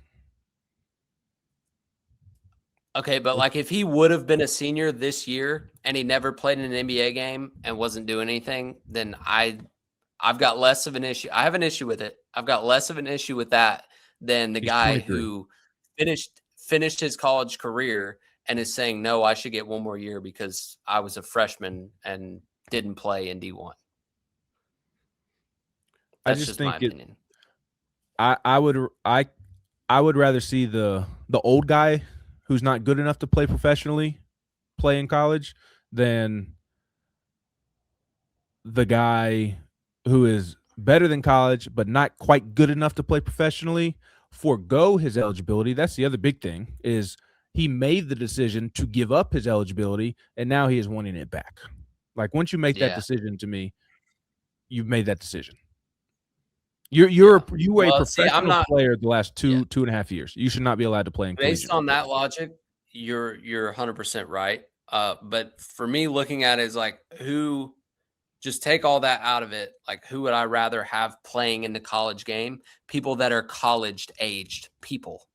Okay, but like if he would have been a senior this year and he never played in an NBA game and wasn't doing anything, then I've got less of an issue. I have an issue with it. I've got less of an issue with that than the He's guy 23. who finished his college career and is saying, no, I should get one more year because I was a freshman and didn't play in D1. I That's just just my think opinion. I would rather see the old guy who's not good enough to play professionally play in college than the guy who is better than college but not quite good enough to play professionally forego his eligibility. That's the other big thing is he made the decision to give up his eligibility and now he is wanting it back. Like once you make that Yeah. decision to me, you've made that decision. Yeah. You were a Well, see, I'm professional not. player the last Yeah. 2.5 years. You should not be allowed to play in Based collegiate on football. that logic, you're 100% right. But for me, looking at it is like who just take all that out of it. Like who would I rather have playing in the college game? People that are college aged people.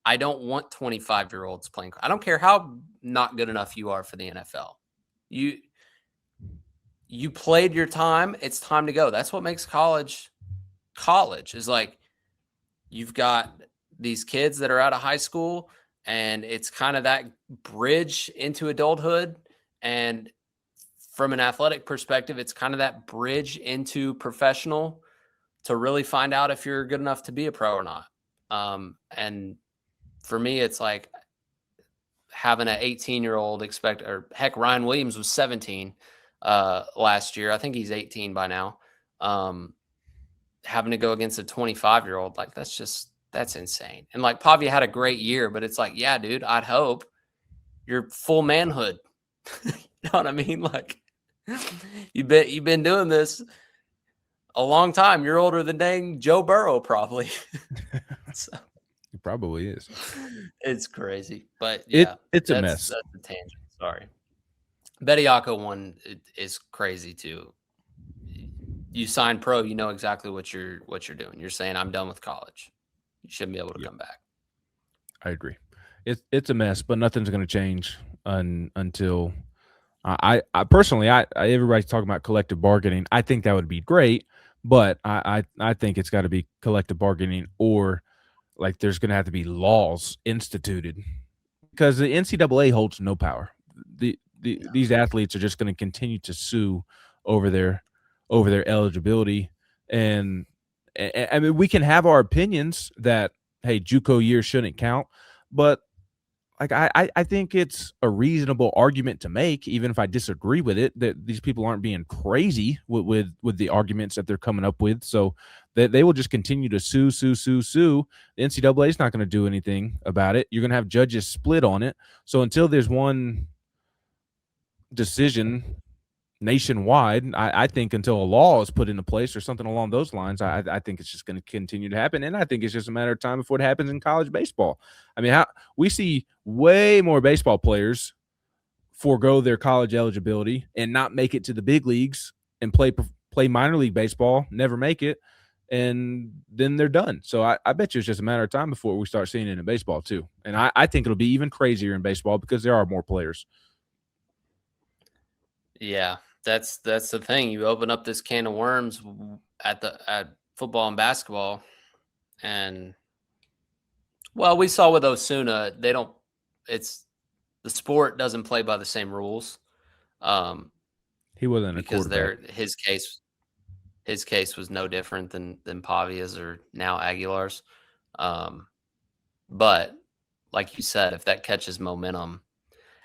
I don't want 25-year-olds playing. I don't care how not good enough you are for the NFL. You played your time. It's time to go. That's what makes college is like you've got these kids that are out of high school and it's kind of that bridge into adulthood. And from an athletic perspective, it's kind of that bridge into professional to really find out if you're good enough to be a pro or not. And for me, it's like having an 18-year-old or heck, Ryan Williams was 17 last year. I think he's 18 by now. Having to go against a 25-year-old, like that's insane. And like Pavia had a great year, but it's like, yeah, dude, I'd hope you're full manhood. You know what I mean? Like you've been doing this a long time. You're older than dang Joe Burrow, probably. So, It probably is. it's crazy, but yeah, it's a mess. That's a tangent. Sorry. Bediako one is crazy too. You sign pro, you know exactly what you're doing. You're saying I'm done with college. You shouldn't be able to come back. I agree. It's a mess, but nothing's going to change until I personally everybody's talking about collective bargaining. I think that would be great, but I think it's got to be collective bargaining or like there's going to have to be laws instituted because the NCAA holds no power. These athletes are just going to continue to sue over their eligibility, and I mean we can have our opinions that hey JUCO years shouldn't count, but like I think it's a reasonable argument to make, even if I disagree with it, that these people aren't being crazy with the arguments that they're coming up with. So they will just continue to sue. The NCAA is not going to do anything about it. You're going to have judges split on it. So until there's one decision nationwide, I think until a law is put into place or something along those lines, I think it's just going to continue to happen. And I think it's just a matter of time before it happens in college baseball. I mean, we see way more baseball players forego their college eligibility and not make it to the big leagues and play minor league baseball, never make it, and then they're done. So I bet you it's just a matter of time before we start seeing it in baseball too. And I think it'll be even crazier in baseball because there are more players. Yeah, that's the thing. You open up this can of worms at football and basketball, and well, we saw with Osuna, it's the sport doesn't play by the same rules. He wasn't because a quarterback. his case was no different than Pavia's or now Aguilar's. But like you said, if that catches momentum,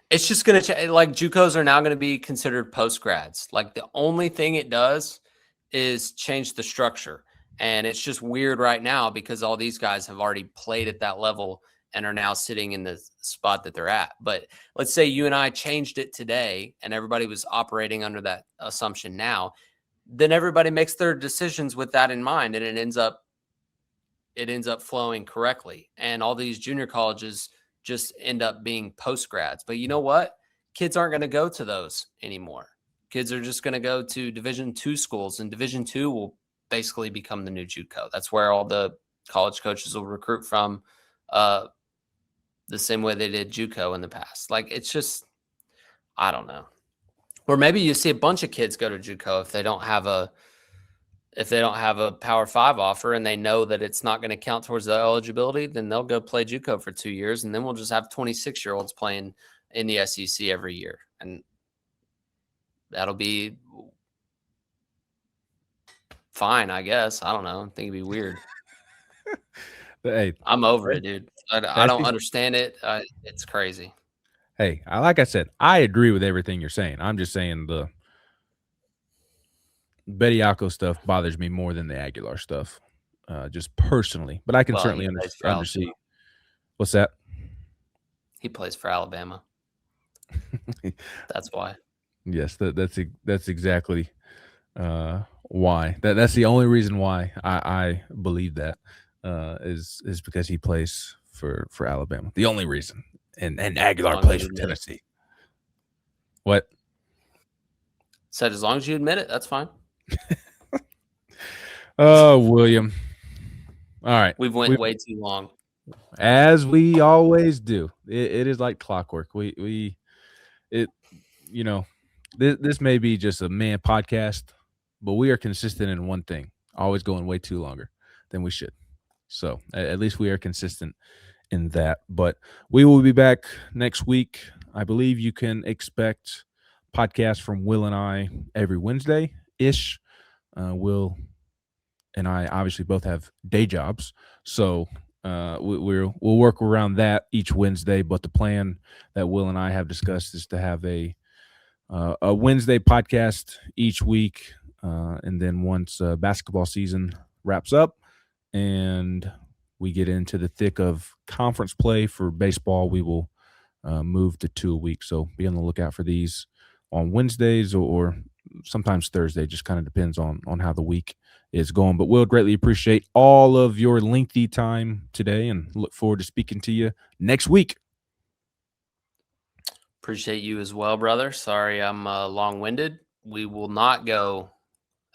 it's just going to like JUCOs are now going to be considered post grads. Like the only thing it does is change the structure. And it's just weird right now because all these guys have already played at that level and are now sitting in the spot that they're at. But let's say you and I changed it today and everybody was operating under that assumption now, then everybody makes their decisions with that in mind and it ends up flowing correctly. And all these junior colleges just end up being post grads. But you know what? Kids aren't going to go to those anymore. Kids are just going to go to Division II schools, and Division II will basically become the new JUCO. That's where all the college coaches will recruit from the same way they did JUCO in the past. Like, it's just, I don't know. Or maybe you see a bunch of kids go to JUCO if they don't have a Power 5 offer and they know that it's not going to count towards the eligibility, then they'll go play JUCO for 2 years, and then we'll just have 26-year-olds playing in the SEC every year, and that'll be fine, I guess. I don't know. I think it'd be weird. Hey, I'm over it, dude. I don't understand it. It's crazy. Hey, like I said, I agree with everything you're saying. I'm just saying the Bediako stuff bothers me more than the Aguilar stuff, just personally. But I can certainly understand. What's that? He plays for Alabama. That's why. Yes, that's exactly why. That's the only reason why I believe that is because he plays for Alabama. The only reason. And Aguilar plays for Tennessee. What? Said as long as you admit it, that's fine. Oh, William. All right. We've went way too long. As we always do. It is like clockwork. This may be just a man podcast, but we are consistent in one thing, always going way too longer than we should. So at least we are consistent in that. But we will be back next week. I believe you can expect podcasts from Will and I every Wednesday-ish. Will and I obviously both have day jobs, so we'll work around that each Wednesday. But the plan that Will and I have discussed is to have a Wednesday podcast each week, and then once basketball season wraps up and we get into the thick of conference play for baseball, we will move to 2 a week. So be on the lookout for these on Wednesdays or sometimes Thursday. Just kind of depends on how the week is going. But we'll greatly appreciate all of your lengthy time today and look forward to speaking to you next week. Appreciate you as well, brother. Sorry I'm long-winded. We will not go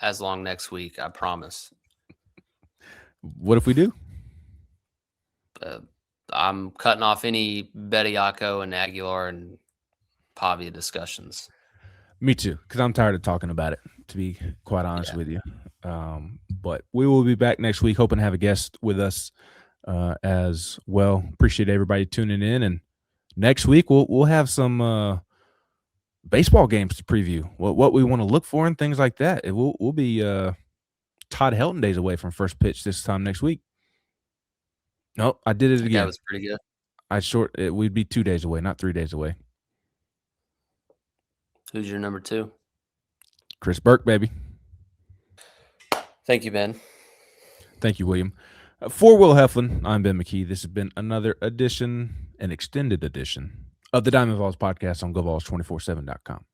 as long next week, I promise. What if we do? I'm cutting off any Bediako and Aguilar and Pavia discussions. Me too, because I'm tired of talking about it, to be quite honest with you. But we will be back next week, hoping to have a guest with us as well. Appreciate everybody tuning in, and next week we'll have some baseball games to preview, what we want to look for and things like that. We'll be Todd Helton days away from first pitch this time next week. Nope, I did it again. That was pretty good. We'd be 2 days away, not 3 days away. Who's your number 2? Chris Burke, baby. Thank you, Ben. Thank you, William. For Will Heflin, I'm Ben McKee. This has been another edition, an extended edition of the Diamond Vols Podcast on GoVols247.com.